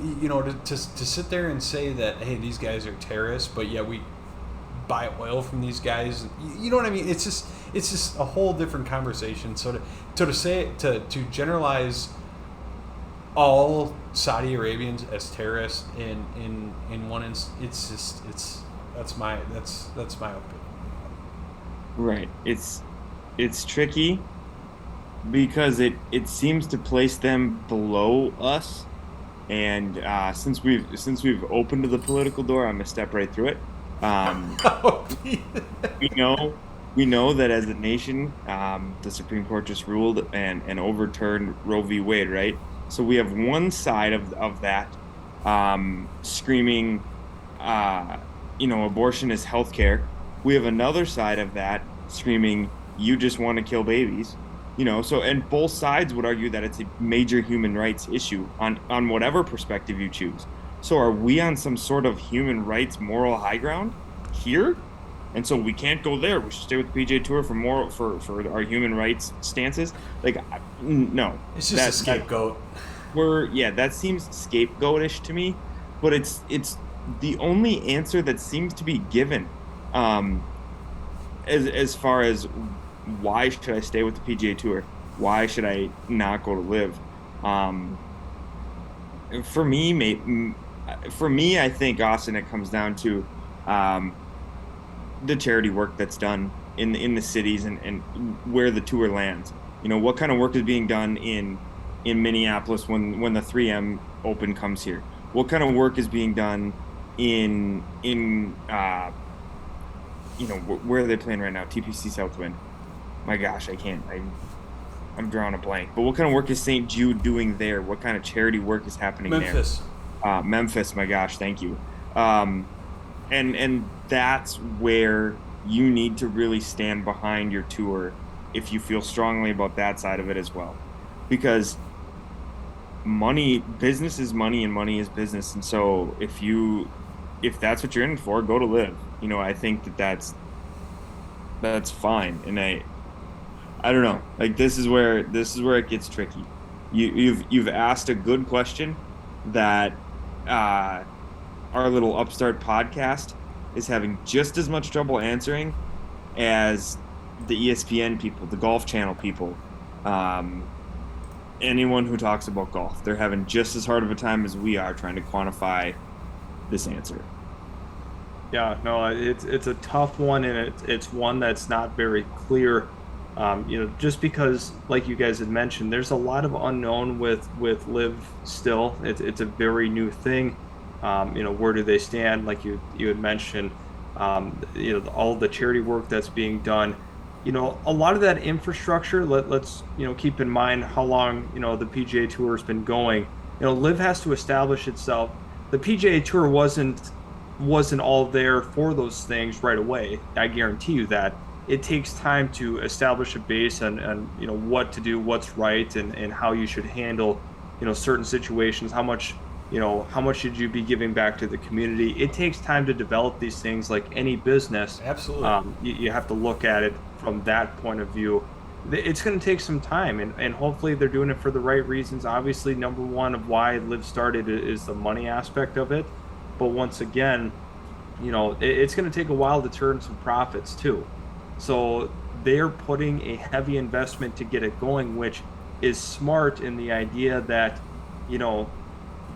to sit there and say that, hey, these guys are terrorists, but yeah, we buy oil from these guys, you know what I mean? It's just a whole different conversation. So to generalize all Saudi Arabians as terrorists in one instance, that's my opinion. Right. It's tricky because it seems to place them below us, and since we've opened the political door, I'm gonna step right through it. We know that as a nation, the Supreme Court just ruled and overturned Roe v. Wade, right? So we have one side of that screaming, abortion is healthcare. We have another side of that screaming, you just want to kill babies. So and both sides would argue that it's a major human rights issue on whatever perspective you choose. So are we on some sort of human rights moral high ground here? And so we can't go there. We should stay with the PGA Tour for our human rights stances. Like, no, It's just a scapegoat. That seems scapegoatish to me, but it's the only answer that seems to be given, as far as why should I stay with the PGA Tour? Why should I not go to Live? For me, I think, Austin, it comes down to the charity work that's done in the cities and where the tour lands. What kind of work is being done in Minneapolis when the 3M Open comes here? What kind of work is being done in where are they playing right now? TPC Southwind. My gosh, I'm drawing a blank. But what kind of work is St. Jude doing there? What kind of charity work is happening Memphis. there? Memphis, my gosh, thank you. And that's where you need to really stand behind your tour if you feel strongly about that side of it as well. Because business is money and money is business. And so if that's what you're in for, go to Live. I think that's fine. And I don't know. Like, this is where it gets tricky. You've asked a good question that our little upstart podcast is having just as much trouble answering as the ESPN people, the Golf Channel people, anyone who talks about golf. They're having just as hard of a time as we are trying to quantify this answer. Yeah, no, it's a tough one, and it's one that's not very clear. Just because, like you guys had mentioned, there's a lot of unknown with Live still. It's a very new thing. Where do they stand? Like you had mentioned, all the charity work that's being done. A lot of that infrastructure. Let's keep in mind how long the PGA Tour has been going. Live has to establish itself. The PGA Tour wasn't all there for those things right away. I guarantee you that. It takes time to establish a base and what to do, what's right, and how you should handle certain situations. How much should you be giving back to the community? It takes time to develop these things, like any business. Absolutely. You have to look at it from that point of view. It's going to take some time, and hopefully they're doing it for the right reasons. Obviously, number one of why Live started is the money aspect of it. But once again, it's going to take a while to turn some profits too. So they're putting a heavy investment to get it going, which is smart in the idea that,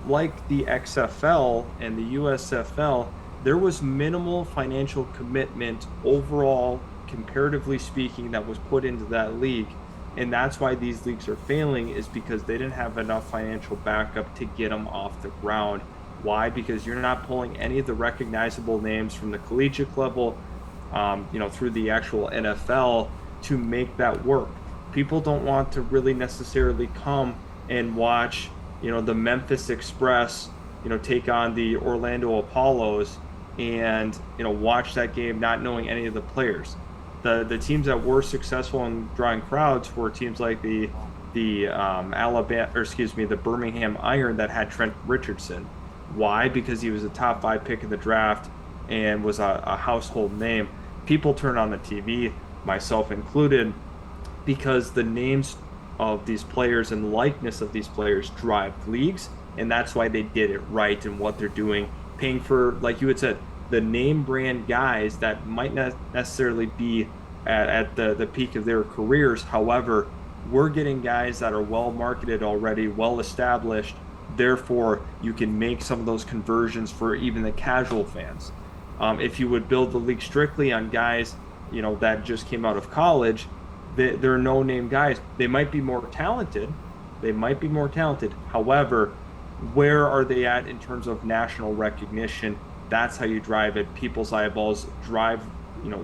like the XFL and the USFL, there was minimal financial commitment overall, comparatively speaking, that was put into that league. And that's why these leagues are failing, is because they didn't have enough financial backup to get them off the ground. Why? Because you're not pulling any of the recognizable names from the collegiate level, through the actual NFL to make that work. People don't want to really necessarily come and watch, the Memphis Express, take on the Orlando Apollos and, watch that game not knowing any of the players. The teams that were successful in drawing crowds were teams like the Birmingham Iron that had Trent Richardson. Why? Because he was a top 5 pick in the draft and was a household name. People turn on the TV, myself included, because the names of these players and the likeness of these players drive leagues, and that's why they did it right in what they're doing, paying for, like you had said, the name brand guys that might not necessarily be at the peak of their careers. However, we're getting guys that are well marketed already, well established. Therefore, you can make some of those conversions for even the casual fans. If you would build the league strictly on guys, that just came out of college, they're no-name guys. They might be more talented. However, where are they at in terms of national recognition? That's how you drive it. People's eyeballs drive,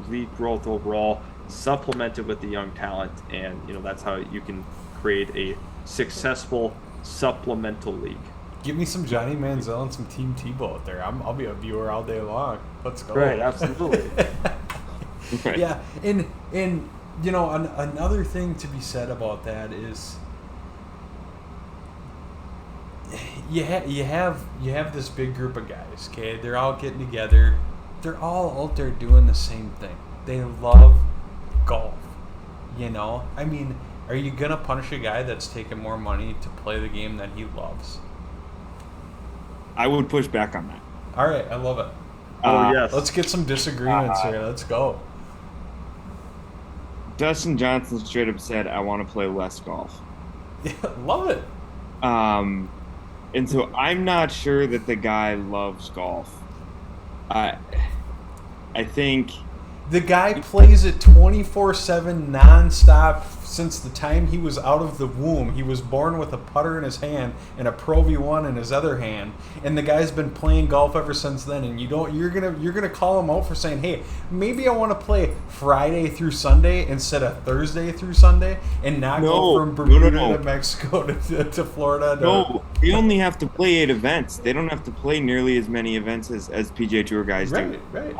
league growth overall, supplemented with the young talent, and that's how you can create a successful supplemental league. Give me some Johnny Manziel and some Team Tebow out there. I'll be a viewer all day long. Let's go. Right, absolutely. Right. Yeah, and Another thing to be said about that is you have this big group of guys. Okay, they're all getting together. They're all out there doing the same thing. They love golf. I mean, are you gonna punish a guy that's taking more money to play the game that he loves? I would push back on that. All right, I love it. Oh, yes. Let's get some disagreements here. Let's go. Dustin Johnson straight up said, "I want to play less golf." Yeah, love it. And so I'm not sure that the guy loves golf. I think The guy plays it 24/7 nonstop since the time he was out of the womb. He was born with a putter in his hand and a Pro V1 in his other hand, and the guy's been playing golf ever since then. And you're gonna call him out for saying, "Hey, maybe I want to play Friday through Sunday instead of Thursday through Sunday, and not go from Bermuda to Mexico to Florida." No, they only have to play 8 events. They don't have to play nearly as many events as PGA Tour guys do. Right.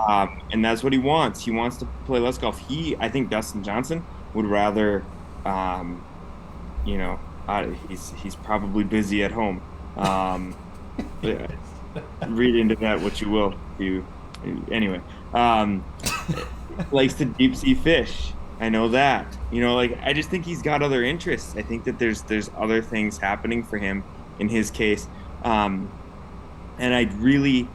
And that's what he wants. He wants to play less golf. I think Dustin Johnson would rather, he's probably busy at home. Read into that what you will. Anyway, likes to deep sea fish. I know that. I just think he's got other interests. I think that there's other things happening for him in his case, and I'd really.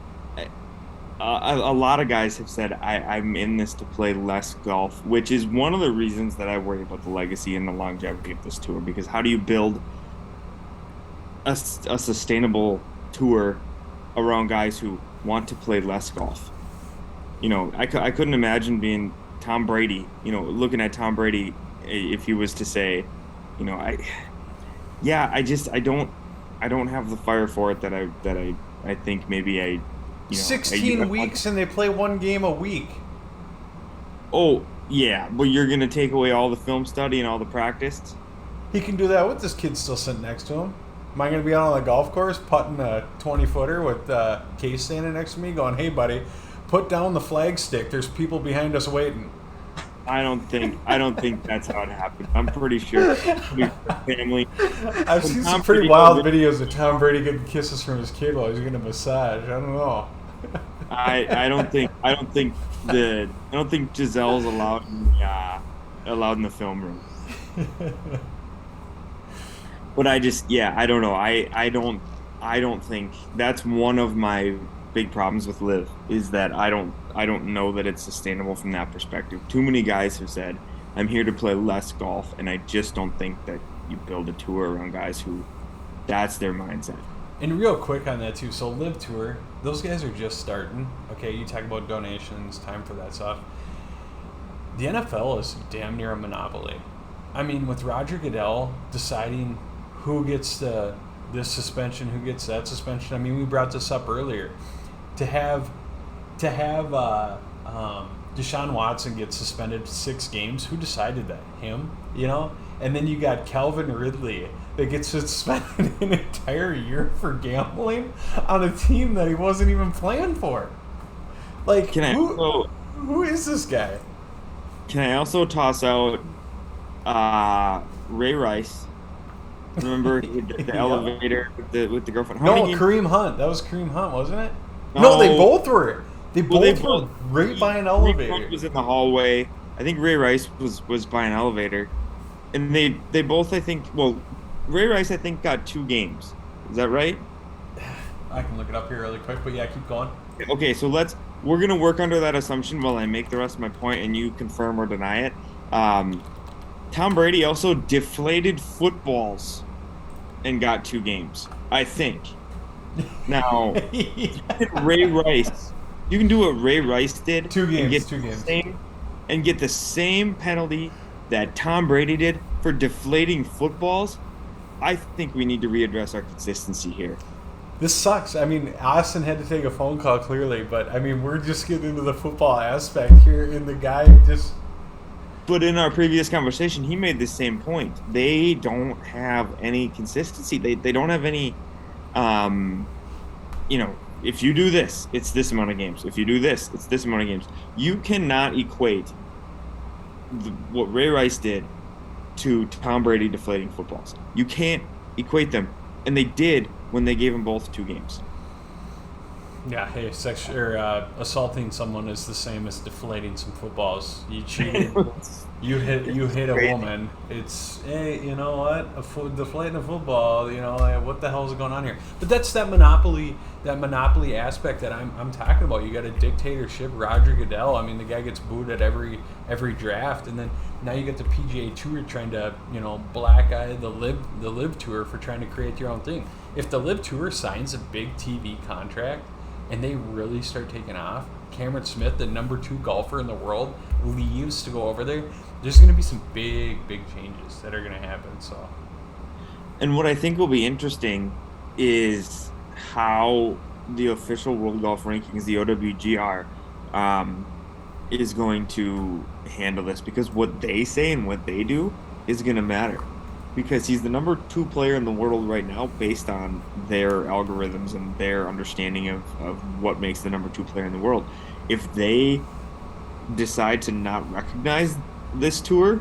A lot of guys have said I'm in this to play less golf, which is one of the reasons that I worry about the legacy and the longevity of this tour. Because how do you build a sustainable tour around guys who want to play less golf? I couldn't imagine being Tom Brady. Looking at Tom Brady, if he was to say, I don't have the fire for it that I think maybe I. 16 weeks and they play one game a week. Oh, yeah, but you're going to take away all the film study and all the practice? He can do that with this kid still sitting next to him. Am I going to be out on the golf course putting a 20-footer with Case standing next to me going, "Hey, buddy, put down the flag stick. There's people behind us waiting." I don't think that's how it happened. I'm pretty sure family. I've seen some pretty wild videos of Tom Brady getting kisses from his kid while he's getting a massage. I don't know. I don't think Giselle's allowed in the film room. But I don't know. I don't think that's one of my big problems with LIV is that I don't know that it's sustainable from that perspective. Too many guys have said, "I'm here to play less golf," and I just don't think that you build a tour around guys who that's their mindset. And real quick on that too, so LIV Tour, those guys are just starting. Okay, you talk about donations, time for that stuff. The NFL is damn near a monopoly. I mean, with Roger Goodell deciding who gets this suspension, who gets that suspension. I mean, we brought this up earlier. To have Deshaun Watson get suspended 6 games, who decided that? Him, And then you got Calvin Ridley that gets suspended an entire year for gambling on a team that he wasn't even playing for. Like, who is this guy? Can I also toss out Ray Rice? Remember the elevator with the girlfriend? Kareem Hunt. That was Kareem Hunt, wasn't it? No, they both were. They both were right by an elevator. Hunt was in the hallway. I think Ray Rice was by an elevator. And they both, I think, Ray Rice, I think, got 2 games. Is that right? I can look it up here really quick, but yeah, keep going. Okay, so we're going to work under that assumption while I make the rest of my point and you confirm or deny it. Tom Brady also deflated footballs and got 2 games, I think. Now, Ray Rice, you can do what Ray Rice did. 2 games, and get the same penalty that Tom Brady did for deflating footballs. I think we need to readdress our consistency here. This sucks. I mean, Austin had to take a phone call clearly, but I mean, we're just getting into the football aspect here, and the guy just... But in our previous conversation, he made the same point. They don't have any consistency. They don't have any, if you do this, it's this amount of games. If you do this, it's this amount of games. You cannot equate what Ray Rice did to Tom Brady deflating footballs. You can't equate them, and they did when they gave them both 2 games. Yeah, hey, assaulting someone is the same as deflating some footballs. You cheated. You hit a Crazy. woman. It's, hey, you know what? Deflating a football. You know, like, what the hell is going on here? But that's that monopoly aspect that I'm talking about. You got a dictatorship, Roger Goodell. I mean, the guy gets booed at every draft, and then now you get the PGA Tour trying to, black eye the Live Tour for trying to create your own thing. If the Live Tour signs a big TV contract and they really start taking off, Cameron Smith, the number 2 golfer in the world, leaves to go over there, there's going to be some big changes that are going to happen. So, And what I think will be interesting is how the official World Golf Rankings, the OWGR, is going to handle this, because what they say and what they do is going to matter. Because he's the number 2 player in the world right now based on their algorithms and their understanding of what makes the number 2 player in the world. If they decide to not recognize this tour,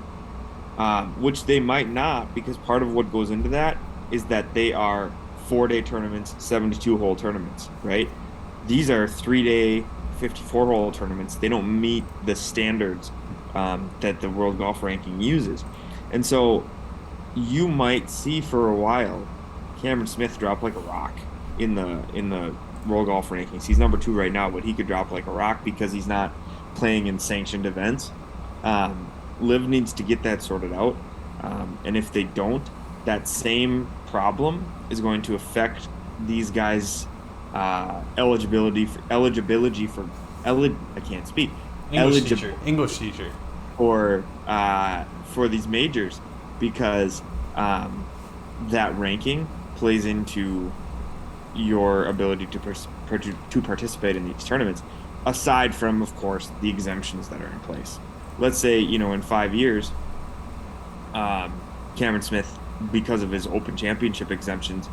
which they might not, because part of what goes into that is that they are 4-day tournaments, 72-hole tournaments, right? These are 3-day, 54-hole tournaments. They don't meet the standards that the World Golf Ranking uses. And so you might see for a while Cameron Smith drop like a rock in the World Golf Rankings. He's number 2 right now, but he could drop like a rock because he's not playing in sanctioned events. Liv needs to get that sorted out, and if they don't, that same problem is going to affect these guys' eligibility for I can't speak. English teacher. For these majors, because that ranking plays into your ability to participate in these tournaments, aside from, of course, the exemptions that are in place. Let's say, in 5 years, Cameron Smith, because of his Open Championship exemptions,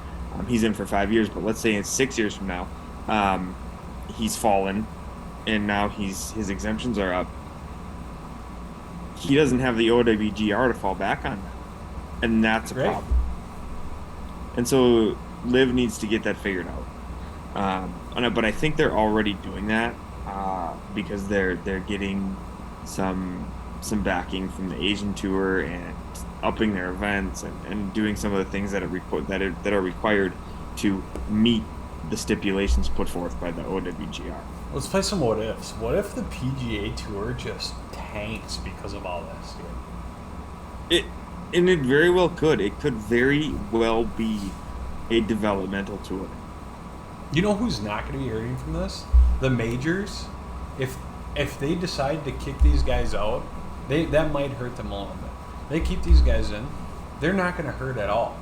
he's in for 5 years. But let's say in 6 years from now, he's fallen, and now his exemptions are up. He doesn't have the OWGR to fall back on now, and that's a problem. And so Liv needs to get that figured out. But I think they're already doing that because they're getting some backing from the Asian Tour and upping their events and doing some of the things that are required to meet the stipulations put forth by the OWGR. Let's play some what ifs. What if the PGA Tour just tanks because of all this, dude? It very well could. It could very well be a developmental tour. You know who's not going to be hurting from this? The majors. If they decide to kick these guys out, that might hurt them a little bit. They keep these guys in, they're not going to hurt at all.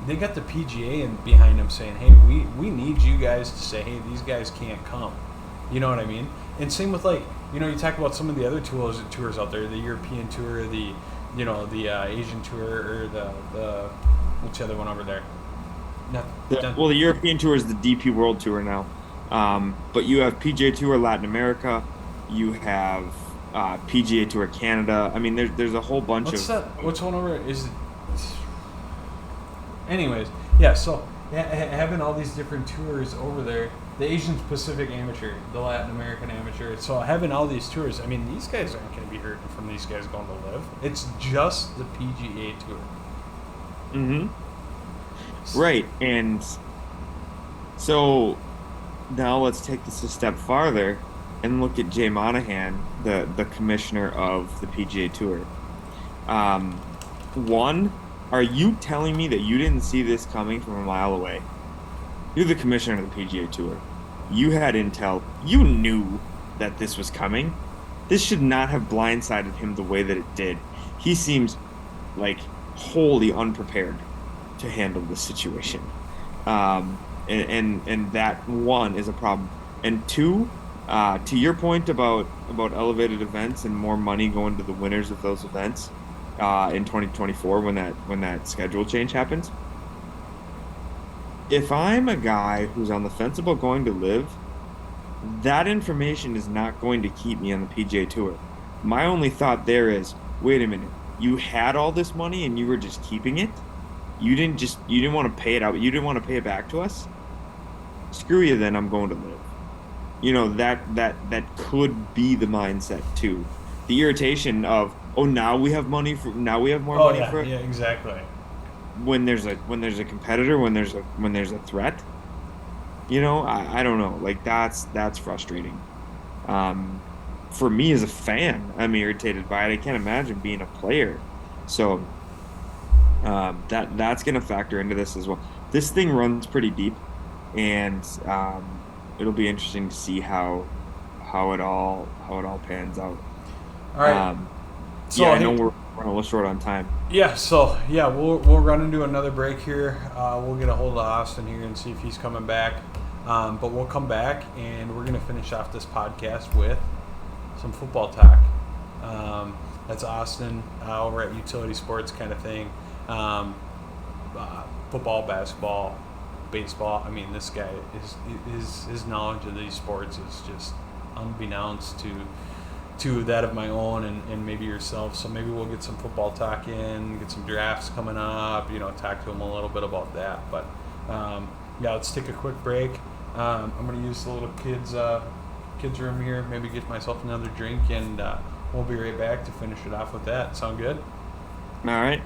They got the PGA behind them saying, hey, we need you guys to say, hey, these guys can't come. You know what I mean? And same with, like, you talk about some of the other tours out there, the European Tour, the Asian Tour, or the what's the other one over there? The European Tour is the DP World Tour now. But you have PGA Tour Latin America, you have PGA Tour Canada. I mean, there's a whole bunch What's one over? Anyways, yeah. So having all these different tours over there, the Asian Pacific Amateur, the Latin American Amateur. So having all these tours, I mean, these guys aren't going to be hurting from these guys going to Live. It's just the PGA Tour. Mm-hmm. Right, and so now let's take this a step farther and look at Jay Monahan, the commissioner of the PGA Tour. One, are you telling me that you didn't see this coming from a mile away? You're the commissioner of the PGA Tour. You had intel. You knew that this was coming. This should not have blindsided him the way that it did. He seems like wholly unprepared to handle this situation. And that, one, is a problem. And two, to your point about elevated events and more money going to the winners of those events in 2024 when that schedule change happens. If I'm a guy who's on the fence about going to Live, that information is not going to keep me on the PGA Tour. My only thought there is, wait a minute, you had all this money and you were just keeping it? You didn't want to pay it out. You didn't want to pay it back to us? Screw you then, I'm going to live. That could be the mindset too. The irritation of, oh, now we have more Oh money yeah, for yeah, exactly. when there's a competitor, when there's a threat. I don't know. Like that's frustrating. Um, for me as a fan, I'm irritated by it. I can't imagine being a player. So that's going to factor into this as well. This thing runs pretty deep, and it'll be interesting to see how it all pans out. All right. Um, So yeah, I know hey, we're a little short on time. yeah, so yeah, we'll run into another break here. We'll get a hold of Austin here and see if he's coming back. But we'll come back and we're gonna finish off this podcast with some football talk. That's Austin over at Utility Sports kind of thing. Um, Football, basketball, baseball. I mean, this guy his knowledge of these sports is just unbeknownst to that of my own and maybe yourself. So maybe we'll get some football talk in, get some drafts coming up, talk to him a little bit about that. But yeah, let's take a quick break. I'm going to use the little kids room here, maybe get myself another drink, and we'll be right back to finish it off with that. Sound good? All right.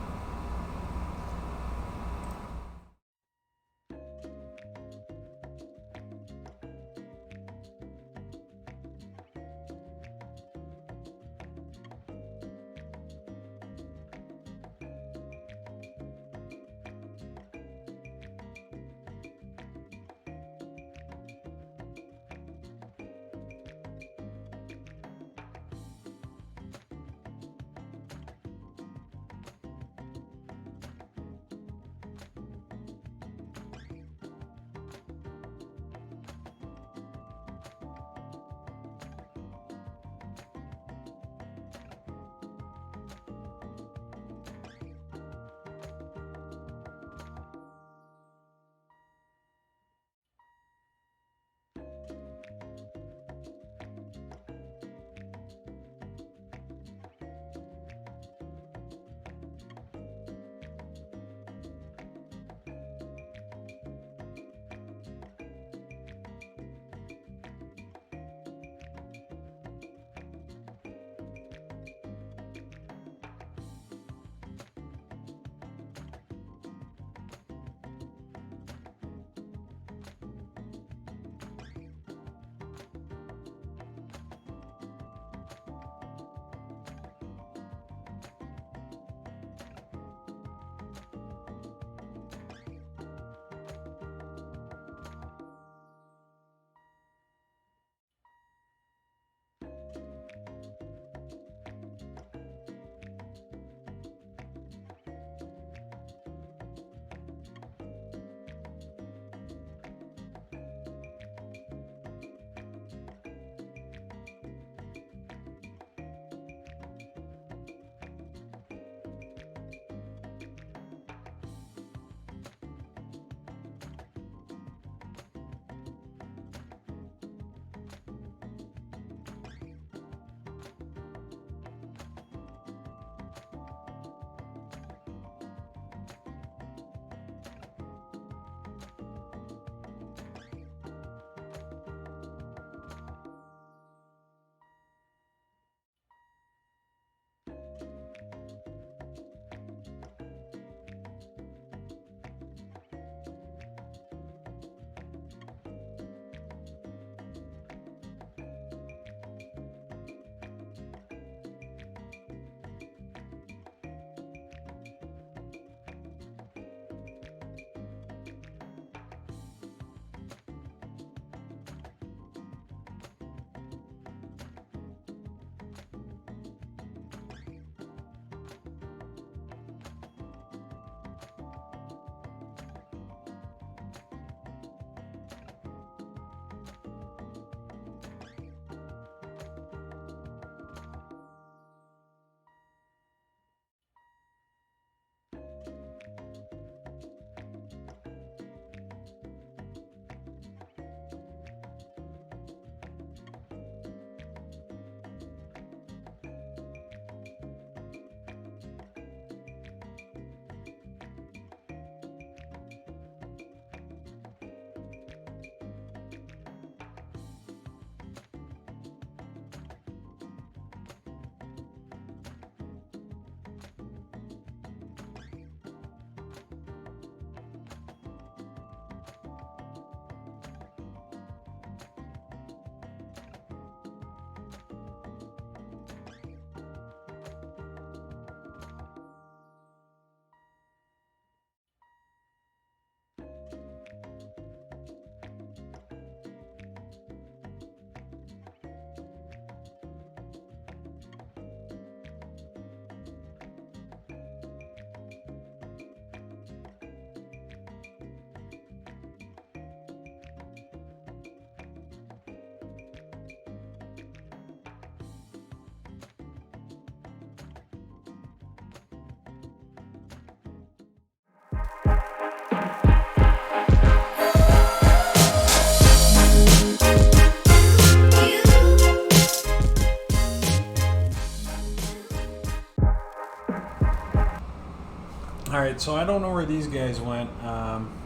so I don't know where these guys went.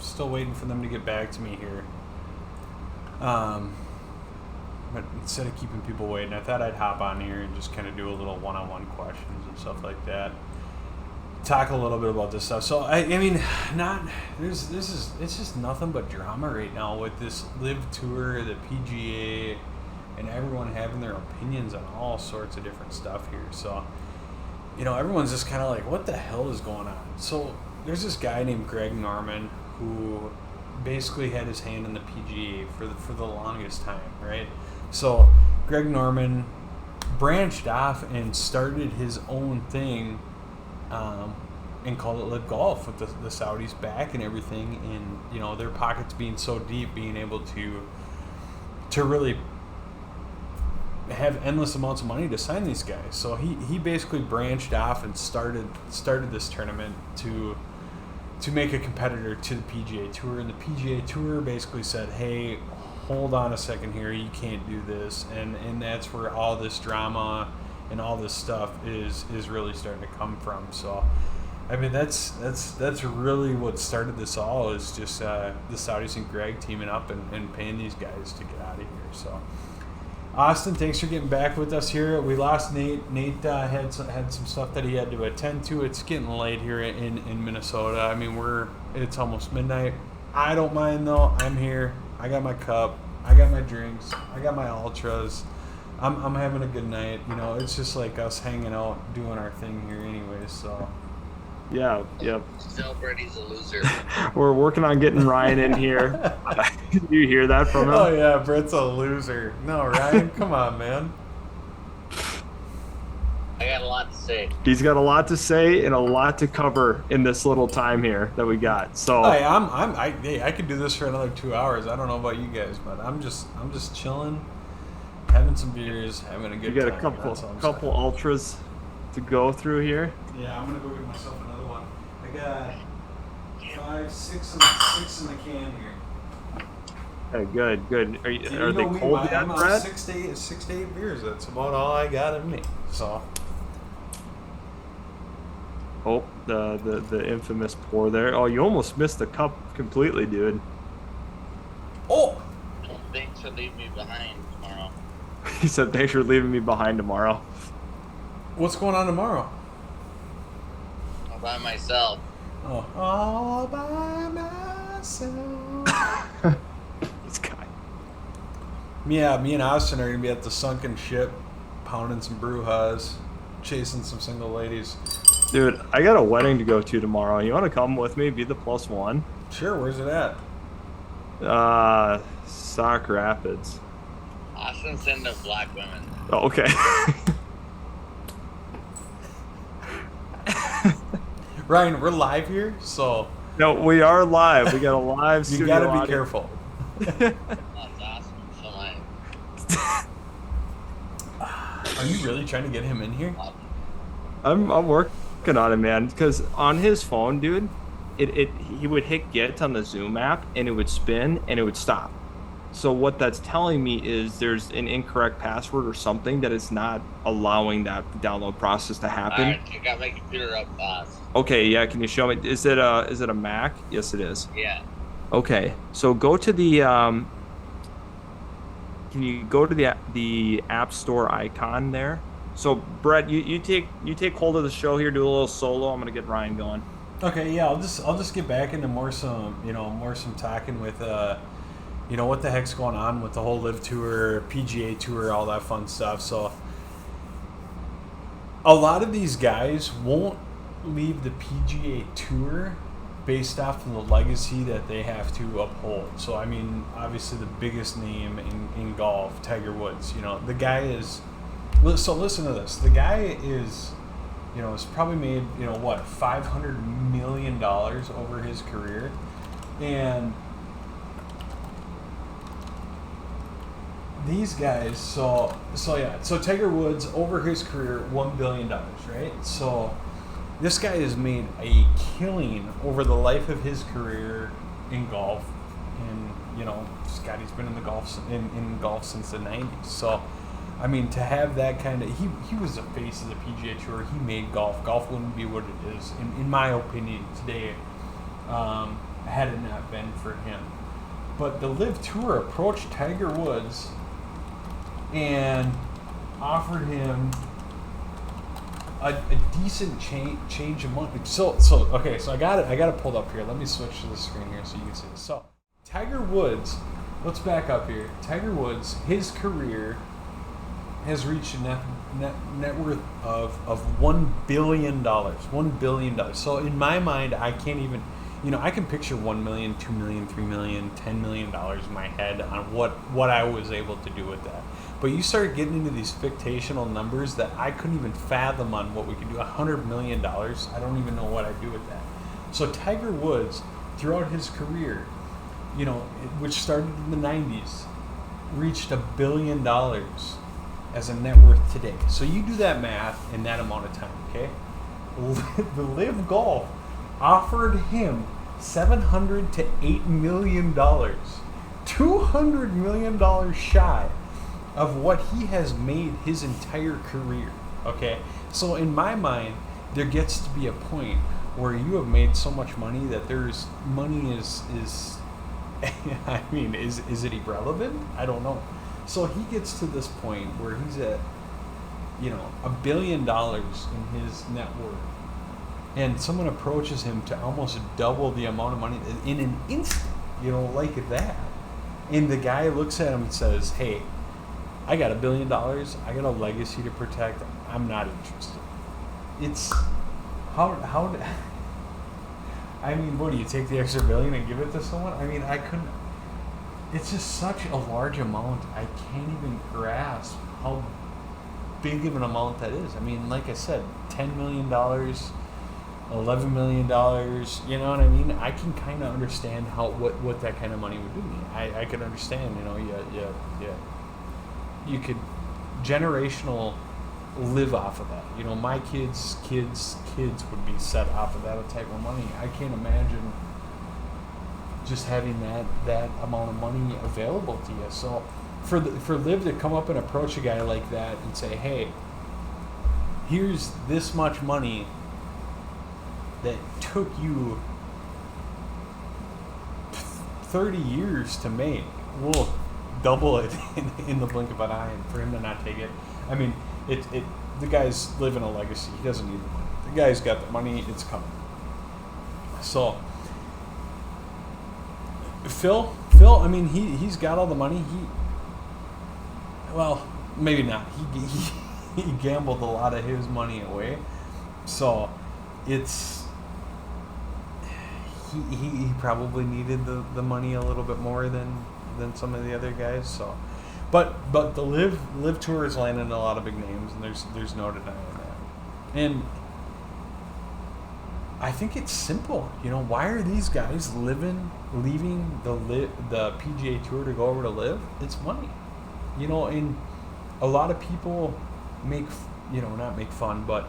Still waiting for them to get back to me here. But instead of keeping people waiting, I thought I'd hop on here and just kind of do a little one-on-one questions and stuff like that. Talk a little bit about this stuff. So I mean, it's just nothing but drama right now with this Live Tour, the PGA, and everyone having their opinions on all sorts of different stuff here. So, everyone's just kind of like, what the hell is going on? So there's this guy named Greg Norman who basically had his hand in the PGA for the longest time, right? So Greg Norman branched off and started his own thing, and called it Live Golf with the Saudis back and everything, and their pockets being so deep, being able to really have endless amounts of money to sign these guys. So he basically branched off and started this tournament to make a competitor to the PGA Tour, and the PGA Tour basically said, hey, hold on a second here, you can't do this, and that's where all this drama and all this stuff is really starting to come from. So I mean, that's really what started this all, is just the Saudis and Greg teaming up and paying these guys to get out of here. So Austin, thanks for getting back with us here. We lost Nate. Nate had some stuff that he had to attend to. It's getting late here in Minnesota. I mean, it's almost midnight. I don't mind though. I'm here. I got my cup. I got my drinks. I got my ultras. I'm having a good night. It's just like us hanging out, doing our thing here, anyways. So. Yeah. Still, Brady's a loser. We're working on getting Ryan in here. Did you hear that from him? Oh yeah, Brett's a loser. No, Ryan, come on, man. I got a lot to say. He's got a lot to say and a lot to cover in this little time here that we got. So hey, I could do this for another 2 hours. I don't know about you guys, but I'm just chilling, having some beers, having a good time. You got a couple ultras to go through here. Yeah, I'm gonna go get myself another one. I got six in the can here. Hey, good. Are they cold yet, I'm Brett? 6 to 8 beers. That's about all I got in me. So. Oh, the infamous pour there. Oh, you almost missed the cup completely, dude. Oh. Thanks for leaving me behind tomorrow. He said, thanks for leaving me behind tomorrow. What's going on tomorrow? All by myself. Oh, all by myself. This guy. Yeah, me and Austin are gonna be at the Sunken Ship, pounding some brewhas, chasing some single ladies. Dude, I got a wedding to go to tomorrow. You want to come with me? Be the +1? Sure. Where's it at? Sauk Rapids. Austin's into black women. Oh, okay. Ryan, we're live here, so No, we are live. We got a live you studio gotta be audience. careful. That's awesome. So Are you really trying to get him in here? I'm working on it, man. Because on his phone, dude, he would hit get on the Zoom app and it would spin and it would stop. So what that's telling me is there's an incorrect password or something that is not allowing that download process to happen. Alright, I got my computer up, boss. Okay, yeah. Can you show me? Is it a Mac? Yes, it is. Yeah. Okay, so go to the can you go to the App Store icon there? So Brett, you take hold of the show here, do a little solo. I'm gonna get Ryan going. Okay, yeah, I'll just get back into more some talking with what the heck's going on with the whole Live Tour, PGA Tour, all that fun stuff. So a lot of these guys won't leave the PGA Tour based off of the legacy that they have to uphold. So I mean, obviously the biggest name in golf, Tiger Woods. The guy is. So listen to this. The guy is, has probably made $500 million over his career, and these guys. So Tiger Woods over his career $1 billion, right? So this guy has made a killing over the life of his career in golf, and he's been in golf since the 90s. So I mean, to have that kind of he was the face of the PGA Tour. He made golf. Golf wouldn't be what it is, in my opinion, today, had it not been for him. But the Live Tour approached Tiger Woods and offered him a decent change of money. So okay, so I got it pulled up here. Let me switch to the screen here so you can see this. So Tiger Woods, let's back up here. Tiger Woods, his career has reached a net worth of $1 billion. $1 billion. So in my mind, I can't even, I can picture 1 million, 2 million, 3 million, $10 million in my head on what I was able to do with that. But you start getting into these fictional numbers that I couldn't even fathom on what we could do. $100 million, I don't even know what I'd do with that. So Tiger Woods, throughout his career, which started in the 90s, reached $1 billion as a net worth today. So you do that math in that amount of time, okay? The Live Golf offered him $700 to $8 million, $200 million shy of what he has made his entire career, okay? So in my mind, there gets to be a point where you have made so much money that money is I mean, is it irrelevant? I don't know. So he gets to this point where he's at, $1 billion in his net worth. And someone approaches him to almost double the amount of money in an instant, like that. And the guy looks at him and says, hey, I got $1 billion. I got a legacy to protect. I'm not interested. It's how I mean, what do you take the extra $1 billion and give it to someone? I mean, I couldn't. It's just such a large amount. I can't even grasp how big of an amount that is. I mean, like I said, $10 million, $11 million. You know what I mean? I can kind of understand what that kind of money would do to me. I could understand. Yeah. You could generational live off of that. My kids would be set off of that type of money. I can't imagine just having that amount of money available to you. So for Liv to come up and approach a guy like that and say, hey, here's this much money that took you 30 years to make, we'll double it in the blink of an eye. And for him to not take it, I mean, the guy's living a legacy. He doesn't need the money. The guy's got the money. It's coming. So Phil, I mean, he's got all the money. Well, maybe not. He gambled a lot of his money away. So it's he probably needed the money a little bit more than some of the other guys. So, but the Live Tour is landing a lot of big names, and there's no denying that. And I think it's simple. Why are these guys leaving the PGA Tour to go over to Live? It's money. And a lot of people not make fun, but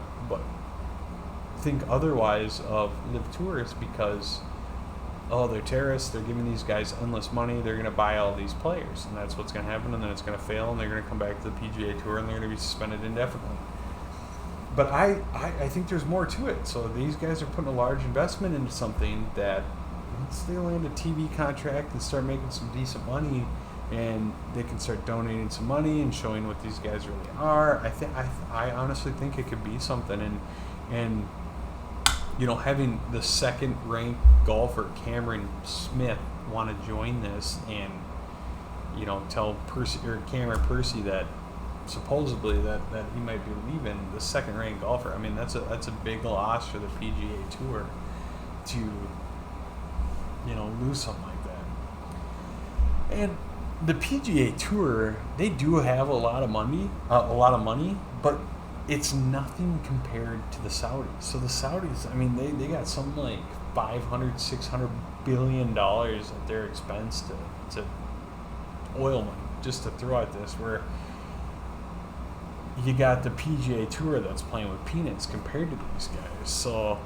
think otherwise of Live Tours because, they're terrorists, they're giving these guys endless money, they're going to buy all these players, and that's what's going to happen, and then it's going to fail, and they're going to come back to the PGA Tour, and they're going to be suspended indefinitely. But I think there's more to it. So these guys are putting a large investment into something that once they land a TV contract and start making some decent money, and they can start donating some money and showing what these guys really are, I honestly think it could be something. And having the second-ranked golfer Cameron Smith want to join this and tell Cameron Percy that supposedly that he might be leaving, the second-ranked golfer. I mean, that's a big loss for the PGA Tour to lose something like that. And the PGA Tour, they do have a lot of money, but it's nothing compared to the Saudis. So the Saudis, I mean, they got something like $500-600 billion at their expense to oil money, just to throw at this, where you got the PGA Tour that's playing with peanuts compared to these guys. So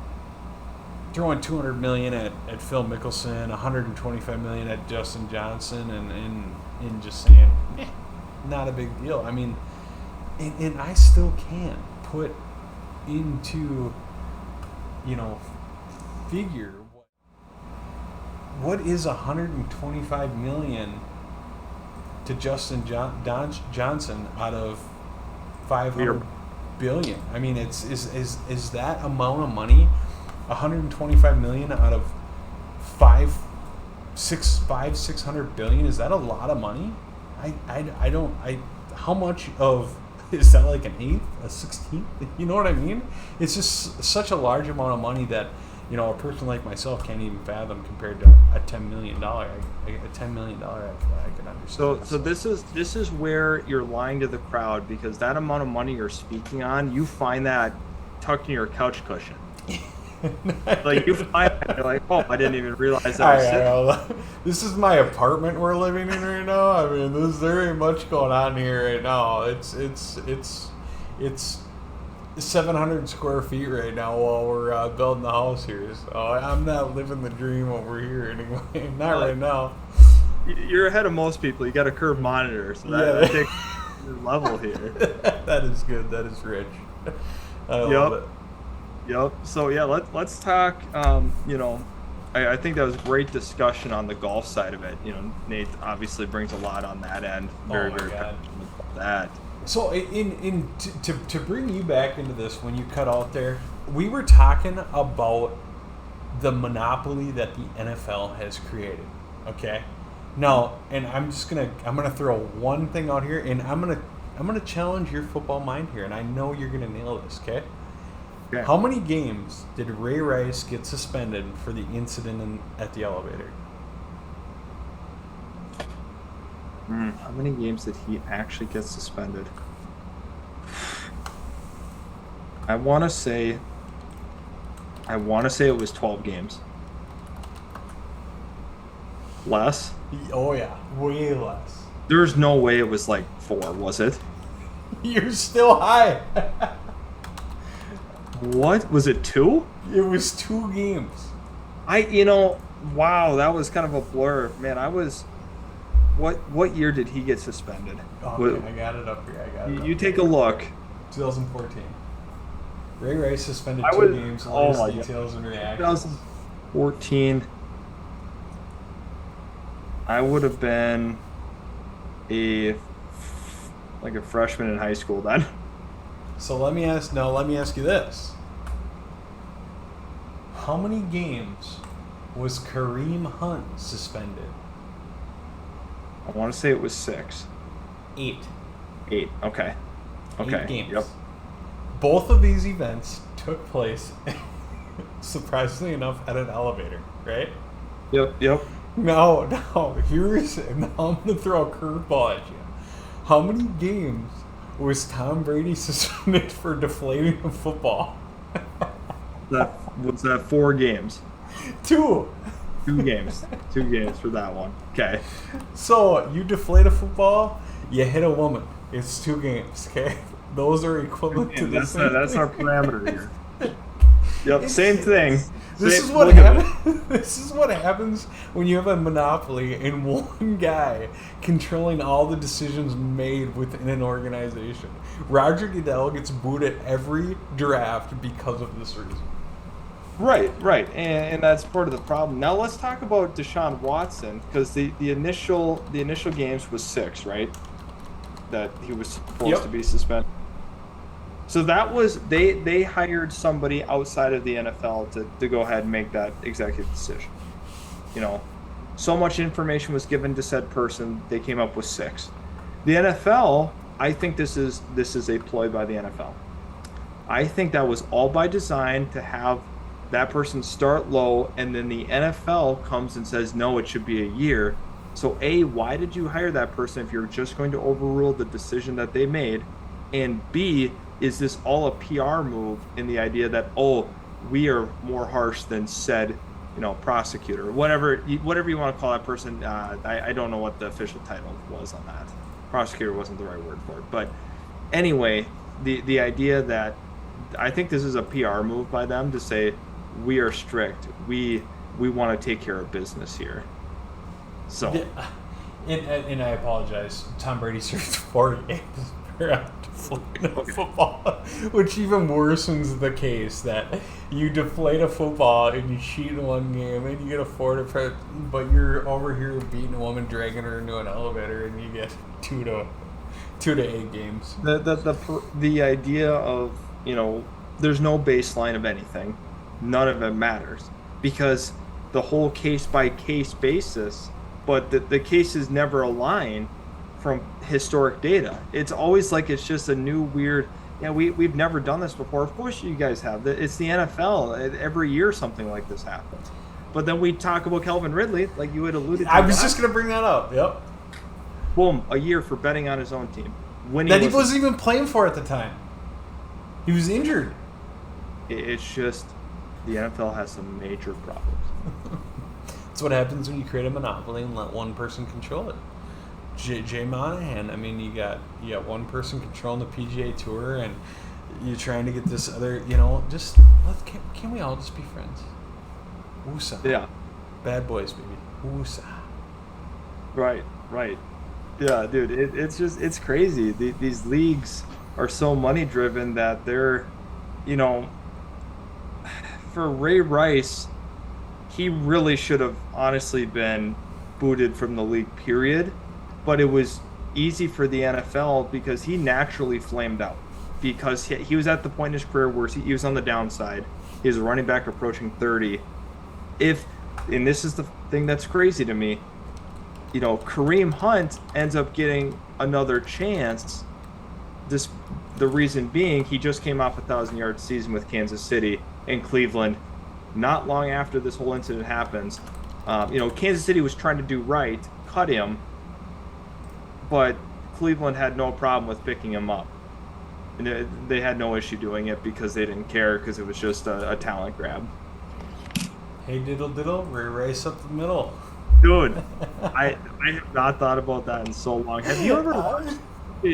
throwing $200 million at Phil Mickelson, $125 million at Justin Johnson, and just saying, not a big deal. I mean, and I still can't put into, figure what is 125 million to Justin Johnson out of 500 billion. I mean, is that amount of money, 125 million out of 600 billion? Is that a lot of money? I don't. How much of, is that like an eighth, a 16th? You know what I mean? It's just such a large amount of money that, a person like myself can't even fathom compared to a $10 million. A $10 million, I can understand. So this is where you're lying to the crowd, because that amount of money you're speaking on, you find that tucked in your couch cushion. Like, you find that, you're like, oh, I didn't even realize that. This is my apartment we're living in right now. I mean, there's very much going on here right now. It's 700 square feet right now while we're building the house here. So I'm not living the dream over here anyway. Not right now. You're ahead of most people. You got a curved monitor, so that takes your level here. That is good. That is rich. I love it. Yep. So yeah, let's talk. I think that was great discussion on the golf side of it. Nate obviously brings a lot on that end. Very passionate about that. So to bring you back into this, when you cut out there, we were talking about the monopoly that the NFL has created. Okay. Now, and I'm gonna throw one thing out here, and I'm gonna challenge your football mind here, and I know you're gonna nail this. Okay. Yeah. How many games did Ray Rice get suspended for the incident at the elevator? How many games did he actually get suspended? I want to say it was 12 games. Less? Oh yeah, way less. There's no way it was like 4, was it? You're still high. What? Was it 2? It was 2 games. Wow, that was kind of a blur. Man, what year did he get suspended? Okay, I got it up here. You take a look. 2014. Ray Rice suspended 2 games. Latest details and reactions. 2014. I would have been a freshman in high school then. So let me ask you this. How many games was Kareem Hunt suspended? I want to say it was 6. 8. 8. Okay. 8 games. Yep. Both of these events took place, surprisingly enough, at an elevator, right? Yep. Now, I'm going to throw a curveball at you. How many games was Tom Brady suspended for deflating a football? Was that 4 games? 2. 2 games. 2 games for that one. Okay. So, you deflate a football, you hit a woman. It's 2 games, okay? Those are equivalent to this. That's our parameter here. Yep, same thing. This is what happens. This is what happens when you have a monopoly and one guy controlling all the decisions made within an organization. Roger Goodell gets booed at every draft because of this reason. Right, and that's part of the problem. Now let's talk about Deshaun Watson, because the initial games was 6, right? That he was supposed to be suspended. So that was they hired somebody outside of the NFL to go ahead and make that executive decision. So much information was given to said person, they came up with 6. The NFL, I think this is a ploy by the NFL. I think that was all by design to have that person start low, and then the NFL comes and says, no, it should be a year. So A, why did you hire that person if you're just going to overrule the decision that they made? And B, is this all a PR move in the idea that, oh, we are more harsh than said, prosecutor, whatever you want to call that person. I don't know what the official title was on that. Prosecutor wasn't the right word for it. But anyway, the idea that I think this is a PR move by them to say, we are strict. We want to take care of business here. So, and I apologize. Tom Brady served 4 games deflating a football, which even worsens the case that you deflate a football and you cheat in one game and you get a 4 but you're over here beating a woman, dragging her into an elevator, and you get 2 to 8 games. The idea of, there's no baseline of anything, none of it matters, because the whole case by case basis, but the cases never align from historic data. It's always like it's just a new weird. Yeah, we've never done this before. Of course you guys have. It's the NFL. Every year something like this happens. But then we talk about Calvin Ridley, like you had alluded to. I was just going to bring that up. Yep. Boom, a year for betting on his own team. That he wasn't even playing for at the time. He was injured. It's just the NFL has some major problems. That's what happens when you create a monopoly and let one person control it. Jay Monahan. I mean, you got one person controlling the PGA Tour, and you're trying to get this other. Just can we all just be friends? Woosah. Yeah. Bad boys, baby. Woosah. Right. Yeah, dude. It's crazy. These leagues are so money driven that they're, for Ray Rice, he really should have honestly been booted from the league. Period. But it was easy for the NFL because he naturally flamed out, because he was at the point in his career where he was on the downside. He was a running back approaching 30. And this is the thing that's crazy to me, Kareem Hunt ends up getting another chance. The reason being, he just came off a 1,000-yard season with Kansas City and Cleveland. Not long after this whole incident happens, Kansas City was trying to do right, cut him, but Cleveland had no problem with picking him up. And they had no issue doing it because they didn't care, because it was just a talent grab. Hey, diddle diddle, Ray Rice up the middle. Dude, I have not thought about that in so long. Have you ever watched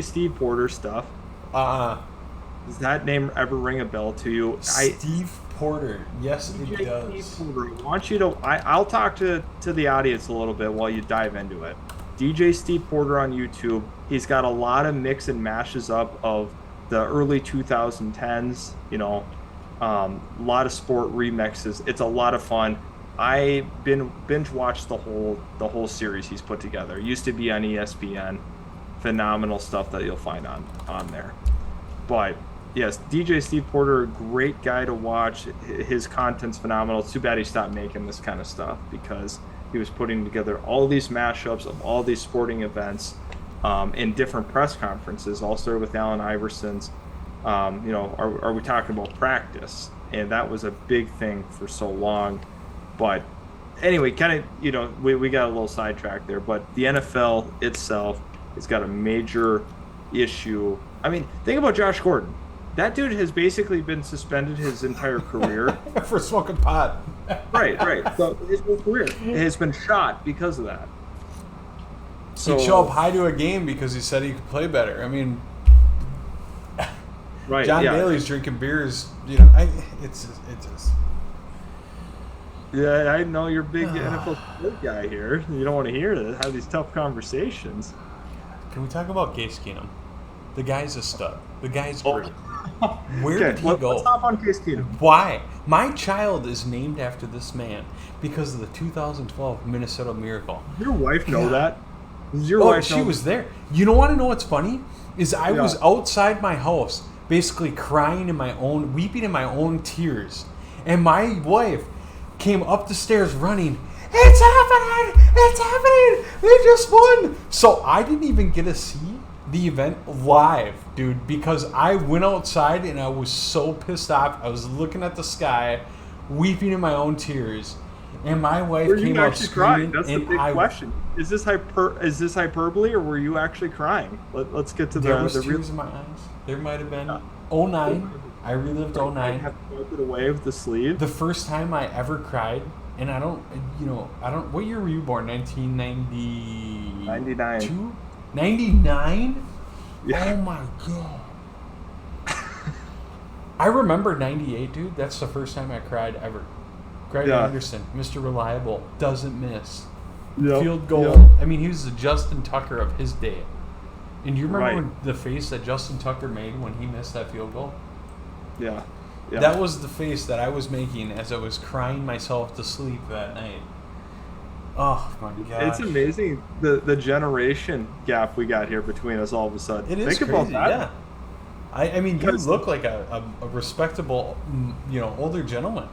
Steve Porter stuff? Does that name ever ring a bell to you? Steve Porter. Yes, it does. Steve Porter. I want you to. I'll talk to the audience a little bit while you dive into it. DJ Steve Porter on YouTube. He's got a lot of mix and mashes up of the early 2010s. A lot of sport remixes. It's a lot of fun. I binge watched the whole series he's put together. It used to be on ESPN. Phenomenal stuff that you'll find on there. But yes, DJ Steve Porter, great guy to watch. His content's phenomenal. It's too bad he stopped making this kind of stuff, because he was putting together all these mashups of all these sporting events in different press conferences. All started with Allen Iverson's. Are we talking about practice? And that was a big thing for so long. But anyway, kind of, we got a little sidetracked there. But the NFL itself has got a major issue. I mean, think about Josh Gordon. That dude has basically been suspended his entire career. For smoking pot. Right. So his whole career has been shot because of that. So he'd show up high to a game because he said he could play better. I mean, right, John yeah. Daly's drinking beers. It's just. Yeah, I know you're a big NFL sport guy here. You don't want to have these tough conversations. Can we talk about Case Keenum? The guy's a stud. The guy's great. Where did he go? Let's hop on Case Keenum. Why? My child is named after this man because of the 2012 Minnesota Miracle. Your wife know that? Does your wife she know was there. You want to know what's funny? Is I was outside my house, basically crying weeping in my own tears, and my wife came up the stairs running. It's happening! It's happening! They just won! So I didn't even get to see the event live, dude, because I went outside and I was so pissed off. I was looking at the sky, weeping in my own tears, and my wife came out screaming. That's the big question. Is this hyperbole, or were you actually crying? Let's get to there was tears in my eyes. There might have been 09. I relived 09. Have to wipe it away with the sleeve. The first time I ever cried, and I don't. What year were you born? 1990. 99. 99? Yeah. Oh my god. I remember 98, dude. That's the first time I cried ever. Greg Anderson, Mr. Reliable, doesn't miss. Yep. Field goal. Yep. I mean, he was the Justin Tucker of his day. And do you remember Right. the face that Justin Tucker made when he missed that field goal? Yeah. Yeah. That was the face that I was making as I was crying myself to sleep that night. Oh my god! It's amazing the generation gap we got here between us all of a sudden. It is Think crazy. about that. Yeah. I mean, you Because- look like a respectable, older gentleman.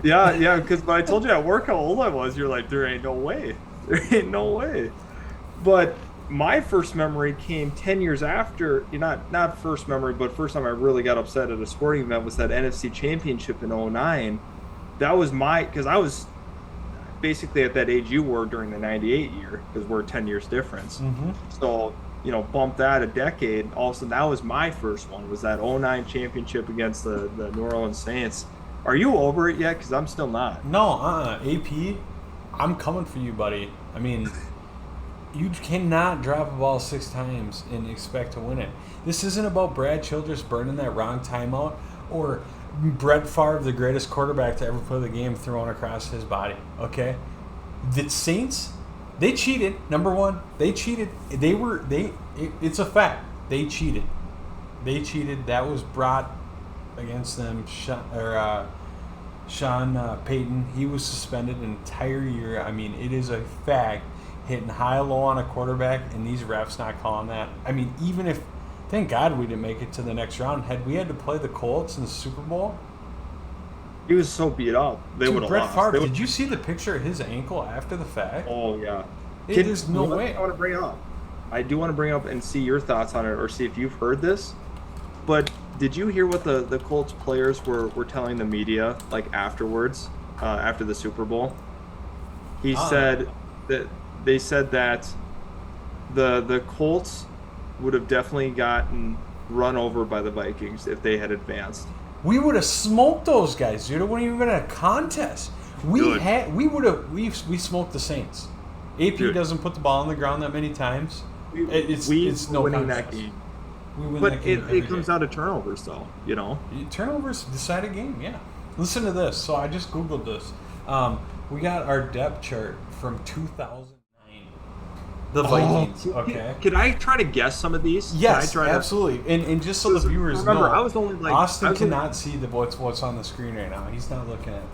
Yeah, because when I told you at work how old I was, you're like, there ain't no way. There ain't no way. But my first memory came 10 years after, not first memory, but first time I really got upset at a sporting event was that NFC Championship in 09. That was because I was basically at that age you were during the 98 year, because we're 10 years difference. Mm-hmm. So, bump that a decade. Also, that was my first one, was that 09 championship against the New Orleans Saints. Are you over it yet? Because I'm still not. No, AP, I'm coming for you, buddy. I mean, you cannot drop a ball 6 times and expect to win it. This isn't about Brad Childress burning that wrong timeout or Brett Favre, the greatest quarterback to ever play the game, thrown across his body. Okay, the Saints, they cheated. Number one, they cheated. It's a fact. They cheated. They cheated. That was brought against them. Sean Payton, he was suspended an entire year. I mean, it is a fact. Hitting high-low on a quarterback, and these refs not calling that. I mean, even if, thank God we didn't make it to the next round. Had we had to play the Colts in the Super Bowl, He was so beat up. They would dude, have Brett lost. Favre, They would- did you see the picture of his ankle after the fact? Oh, yeah. There's no way. I want to bring up. I do want to bring up and see your thoughts on it, or see if you've heard this. But did you hear what the Colts players were telling the media, like, afterwards, after the Super Bowl? He said that they said that the Colts would have definitely gotten run over by the Vikings if they had advanced. We would have smoked those guys, dude. It wouldn't even been a contest. We smoked the Saints. AP Dude. doesn't put the ball on the ground that many times. It's no winning contest. that game. We win But that game every it comes day. out of turnovers, though, Turnovers decide a game, yeah. Listen to this. So I just Googled this. We got our depth chart from 2009. The Vikings, okay? Can I try to guess some of these? Yes, Can I try to- absolutely. And just so the viewers Remember, know, I was only like Austin I was only- cannot see what's on the screen right now. He's not looking at it.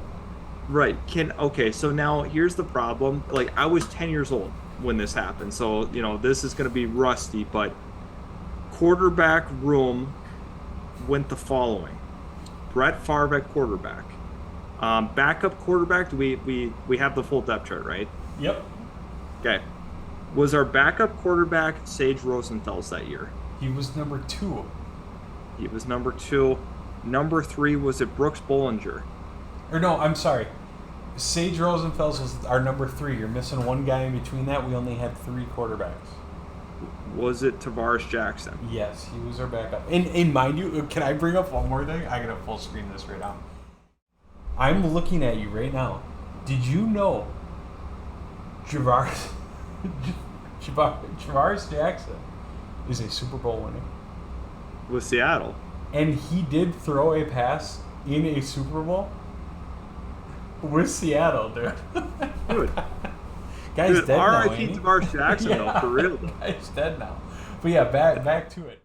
Right. Okay, so now here's the problem. Like, I was 10 years old when this happened, so this is going to be rusty. But quarterback room went the following: Brett Favre at quarterback, backup quarterback. Do we have the full depth chart, right? Yep. Okay. Was our backup quarterback Sage Rosenfels that year? He was number 2. He was number 2. Number 3 was it Brooks Bollinger? Or no, I'm sorry. Sage Rosenfels was our number 3. You're missing one guy in between that. We only had 3 quarterbacks. Was it Tavares Jackson? Yes, he was our backup. And mind you, can I bring up one more thing? I gotta full screen this right now. I'm looking at you right now. Did you know Tavares Jackson is a Super Bowl winner? With Seattle. And he did throw a pass in a Super Bowl with Seattle, dude. Dude. Guy's Dude, dead now, R.I.P. ain't he? Tavares Jackson, though, for real. Guy's dead now. But yeah, back to it.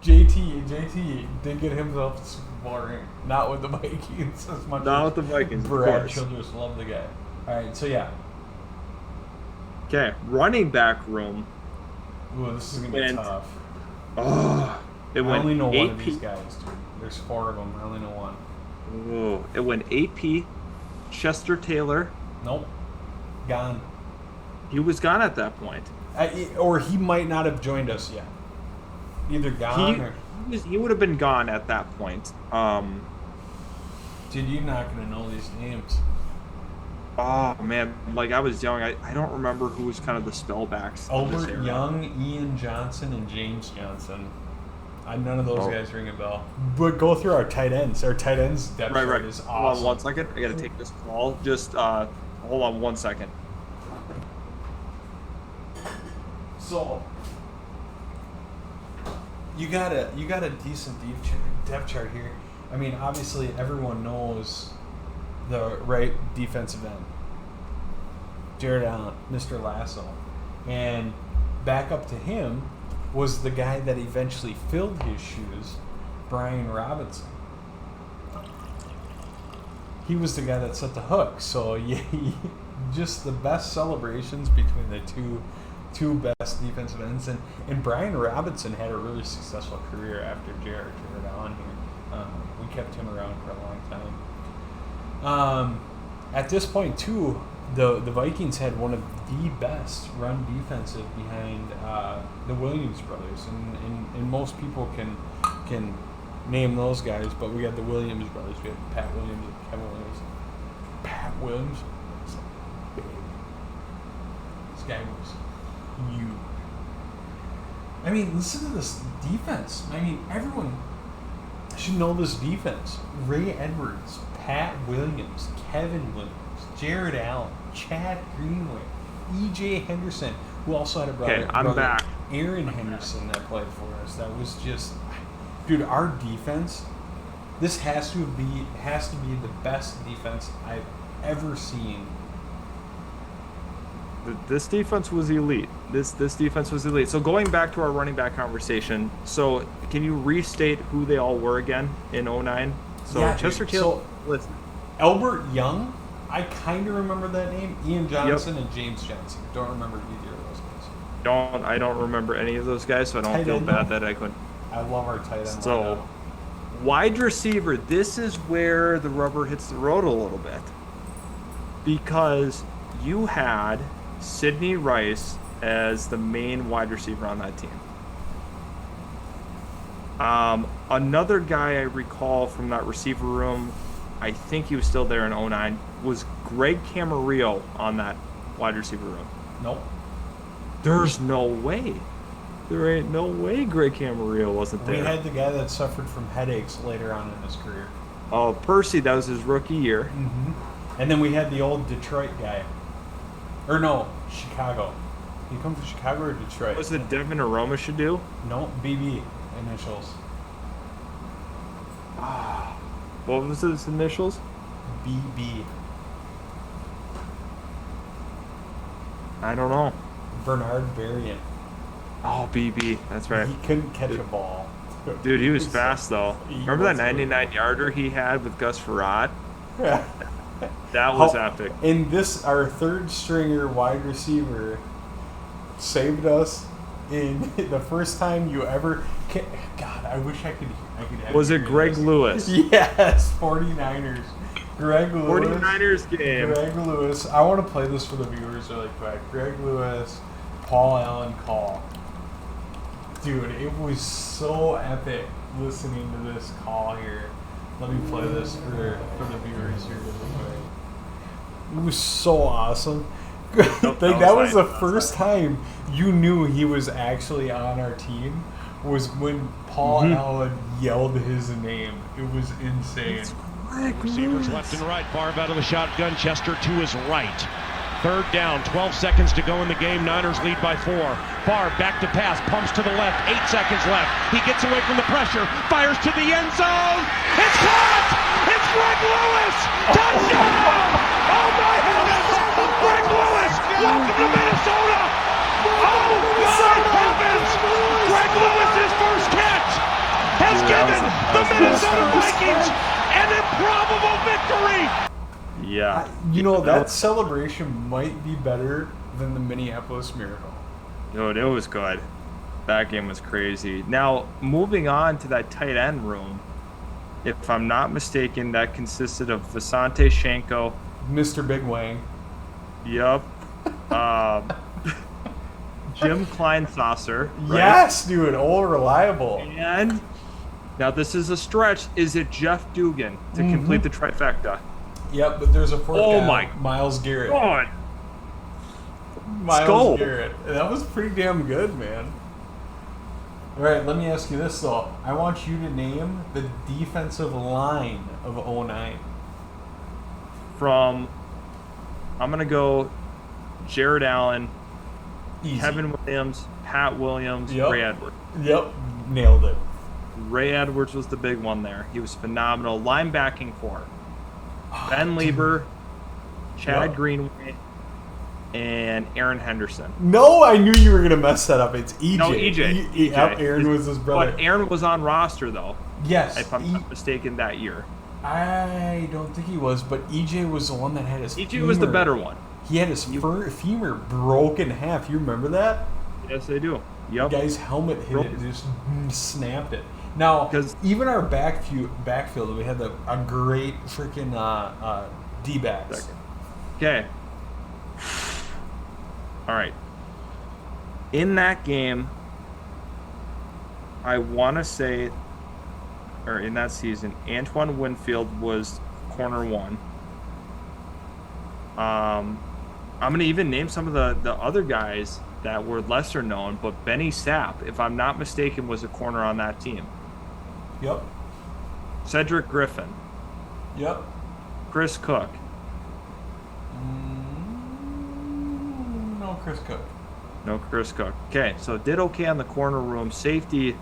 JT did get himself a Super Bowl ring. Not with the Vikings as much Not as with the Vikings, of Brad course. Childress loved the guy. Alright, so yeah. Okay, running back room. Ooh, this is gonna be Went- tough. Oh, it I went only know one of AP. these guys, dude. There's 4 of them. I only know one. Oh, it went AP, Chester Taylor. Nope. Gone. He was gone at that point. Or he might not have joined us yet. Either gone or... He would have been gone at that point. Dude, you're not going to know these names. Oh man, like I was young. I don't remember who was kind of the spellbacks. of this Albert era. Young, Ian Johnson, and James Johnson. None of those Oh. guys ring a bell. But go through our tight ends. Our tight ends depth Right. chart is Hold awesome. on 1 second. I gotta take this call. Just hold on 1 second. So you got a decent depth chart here. I mean, obviously everyone knows the right defensive end, Jared Allen, Mr. Lasso, and back up to him, was the guy that eventually filled his shoes, Brian Robinson. He was the guy that set the hook. So yeah, just the best celebrations between the two best defensive ends. And Brian Robinson had a really successful career after Jared Allen here. We kept him around for a long time. At this point, too, the Vikings had one of the best run defensive behind the Williams brothers, and most people can name those guys, but we had the Williams brothers. We had Pat Williams and Kevin Williams. Pat Williams was big. This guy was huge. I mean, listen to this defense. I mean, everyone should know this defense. Ray Edwards, Pat Williams, Kevin Williams, Jared Allen, Chad Greenway, E.J. Henderson, who also had a brother. Okay, I'm back. Aaron Henderson that played for us. That was just, dude, our defense. This has to be the best defense I've ever seen. This defense was elite. This defense was elite. So going back to our running back conversation, so can you restate who they all were again in 09? So Yeah, Chester dude. Taylor. So, Listen. Albert Young, I kind of remember that name. Ian Johnson and James Johnson. Don't remember either of those guys. I don't remember any of those guys, so I don't Tight feel end, bad though? that I couldn't. I love our tight end. So, lineup. wide receiver, this is where the rubber hits the road a little bit. Because you had Sidney Rice as the main wide receiver on that team. Another guy I recall from that receiver room, I think he was still there in 09, was Greg Camarillo on that wide receiver room. Nope. There's no way. There ain't no way Greg Camarillo wasn't there. We had the guy that suffered from headaches later on in his career. Oh, Percy, that was his rookie year. Mm-hmm. And then we had the old Detroit guy. Or no, Chicago. He come from Chicago or Detroit? Was it Devin Aroma should do? No, BB initials. What was his initials? BB. I don't know. Bernard Varian. Oh, BB. That's right. He couldn't catch a ball. Dude, he was fast, though. He Remember that was really 99-yarder he had with Gus Farad? That was epic. And this, our third stringer wide receiver, saved us in the first time you ever. God, I wish I could. Was it Greg this. Lewis? Yes, 49ers. Greg Lewis. 49ers game. Greg Lewis. I want to play this for the viewers really quick. Greg Lewis, Paul Allen call. Dude, it was so epic listening to this call here. Let me play this for the viewers here really quick. It was so awesome. That was the first time you knew he was actually on our team, was when Paul Allen yelled his name. It was insane. Receivers left and right. Favre out of the shotgun. Chester to his right. Third down. 12 seconds to go in the game. Niners lead by 4. Favre back to pass. Pumps to the left. 8 seconds left. He gets away from the pressure. Fires to the end zone. It's caught! It's Greg Lewis! Touchdown! Oh my heavens! Greg Lewis! Welcome to Minnesota! Oh my heavens! Greg Lewis's first catch has given the Minnesota Vikings an improbable victory! Yeah. That celebration might be better than the Minneapolis Miracle. Dude, it was good. That game was crazy. Now, moving on to that tight end room, if I'm not mistaken, that consisted of Visante Shenko. Mr. Big Wang. Yup. Jim Kleinsasser. Right? Yes, dude. All reliable. And now this is a stretch. Is it Jeff Dugan to complete the trifecta? Yep, but there's a fourth guy. My Myles Garrett. God. Myles Skull. Garrett. That was pretty damn good, man. All right, let me ask you this, though. I want you to name the defensive line of 09. I'm going to go Jared Allen, Easy. Kevin Williams, Pat Williams, Yep. Ray Edwards. Yep, nailed it. Ray Edwards was the big one there. He was phenomenal. Linebacking core. Ben dude. Lieber, Chad Yep. Greenway, and Aaron Henderson. No, I knew you were gonna mess that up. It's EJ. No, EJ. Yep, Aaron was his brother. But Aaron was on roster though, Yes, if I'm not mistaken, that year. I don't think he was, but EJ was the one that had his. EJ was the better one. He had his femur broken in half. You remember that? Yes, they do. Yep. The guy's helmet hit it, just snapped it. Now, 'Cause- even our backfield, we had a great freaking D-backs. Okay. All right. In that game, I want to say, or in that season, Antoine Winfield was corner one. I'm going to even name some of the other guys that were lesser known, but Benny Sapp, if I'm not mistaken, was a corner on that team. Yep. Cedric Griffin, Yep. Chris Cook, No, Chris Cook. no Chris Cook. Okay, so did okay on the corner room. Safety,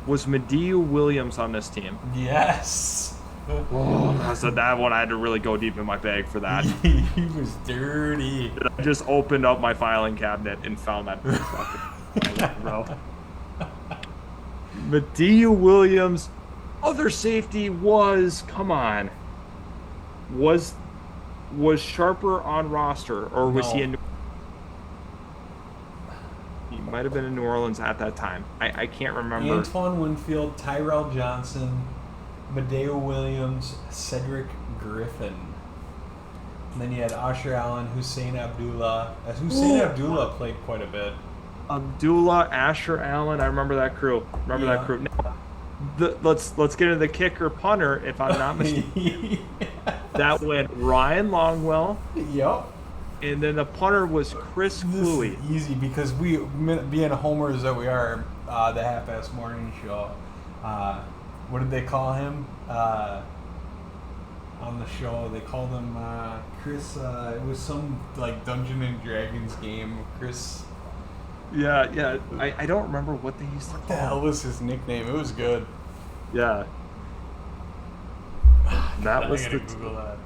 was Mediu Williams on this team? Yes. So that one I had to really go deep in my bag for that. He was dirty. I just opened up my filing cabinet and found that fucking bro. Mediu Williams, other safety was was Sharper on roster, or was he No. in? He might have been in New Orleans at that time. I can't remember. Antoine Winfield, Tyrell Johnson, Medeo Williams, Cedric Griffin. And then you had Asher Allen, Hussein Abdullah. Abdullah played quite a bit. Abdullah, Asher Allen. I remember that crew. That crew. Now, let's get into the kicker punter. If I'm not mistaken, that went Ryan Longwell, Yep. and then the punter was Chris This Cluey. is easy because we, being homers that we are, the half-ass morning show. What did they call him on the show? They called him Chris. It was some like Dungeon and Dragons game. Chris. Yeah. I don't remember what they used to What the hell call. was his nickname? It was good. Yeah. That I was gotta the. Google that.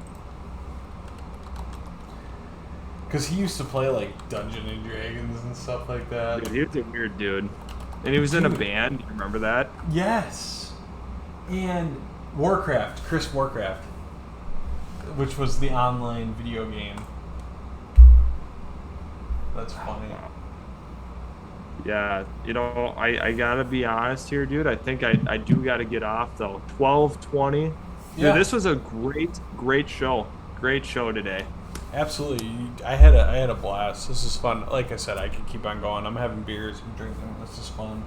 Because he used to play like Dungeon and Dragons and stuff like that. Dude, he was a weird dude, and he was in a Dude. band. You remember that? Yes. And Warcraft, Chris Warcraft, which was the online video game. That's funny. Yeah, I gotta be honest here, dude. I think I do gotta get off though. 12:20. Dude, Yeah. this was a great show. Great show today. Absolutely. I had a blast. This is fun. Like I said, I could keep on going. I'm having beers and drinking. This is fun.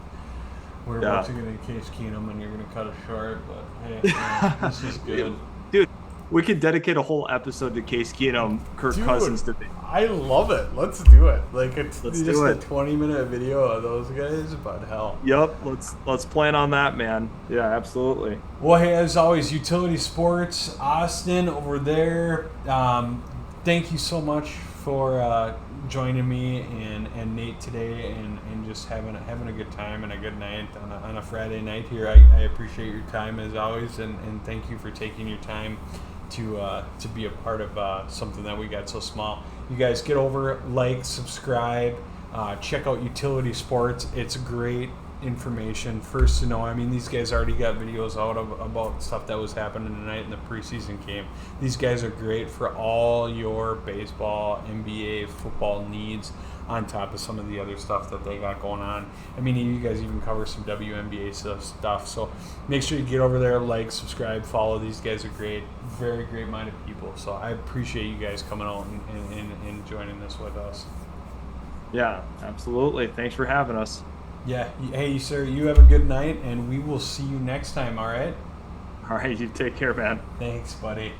We're about to get into Case Keenum, and you're going to cut it short, but hey, this is good. Dude, we could dedicate a whole episode to Case Keenum, Kirk Dude, Cousins debate. I love it. Let's do it. Like, it's Let's just do a it. 20-minute video of those guys, but hell. Yep, let's plan on that, man. Yeah, absolutely. Well, hey, as always, Utility Sports, Austin over there. Thank you so much for joining me and Nate today and just having a good time and a good night on a Friday night here. I appreciate your time as always, and thank you for taking your time to be a part of something that we got so small. You guys get over, like, subscribe, check out Utility Sports. It's great information, first to know. I mean, these guys already got videos out about stuff that was happening tonight in the preseason game. These guys are great for all your baseball, NBA, football needs, on top of some of the other stuff that they got going on. I mean, you guys even cover some WNBA stuff, so make sure you get over there, like, subscribe, follow. These guys are great, very great-minded people, so I appreciate you guys coming out and joining this with us. Yeah, absolutely. Thanks for having us. Yeah. Hey, sir, you have a good night, and we will see you next time, all right? All right, you take care, man. Thanks, buddy.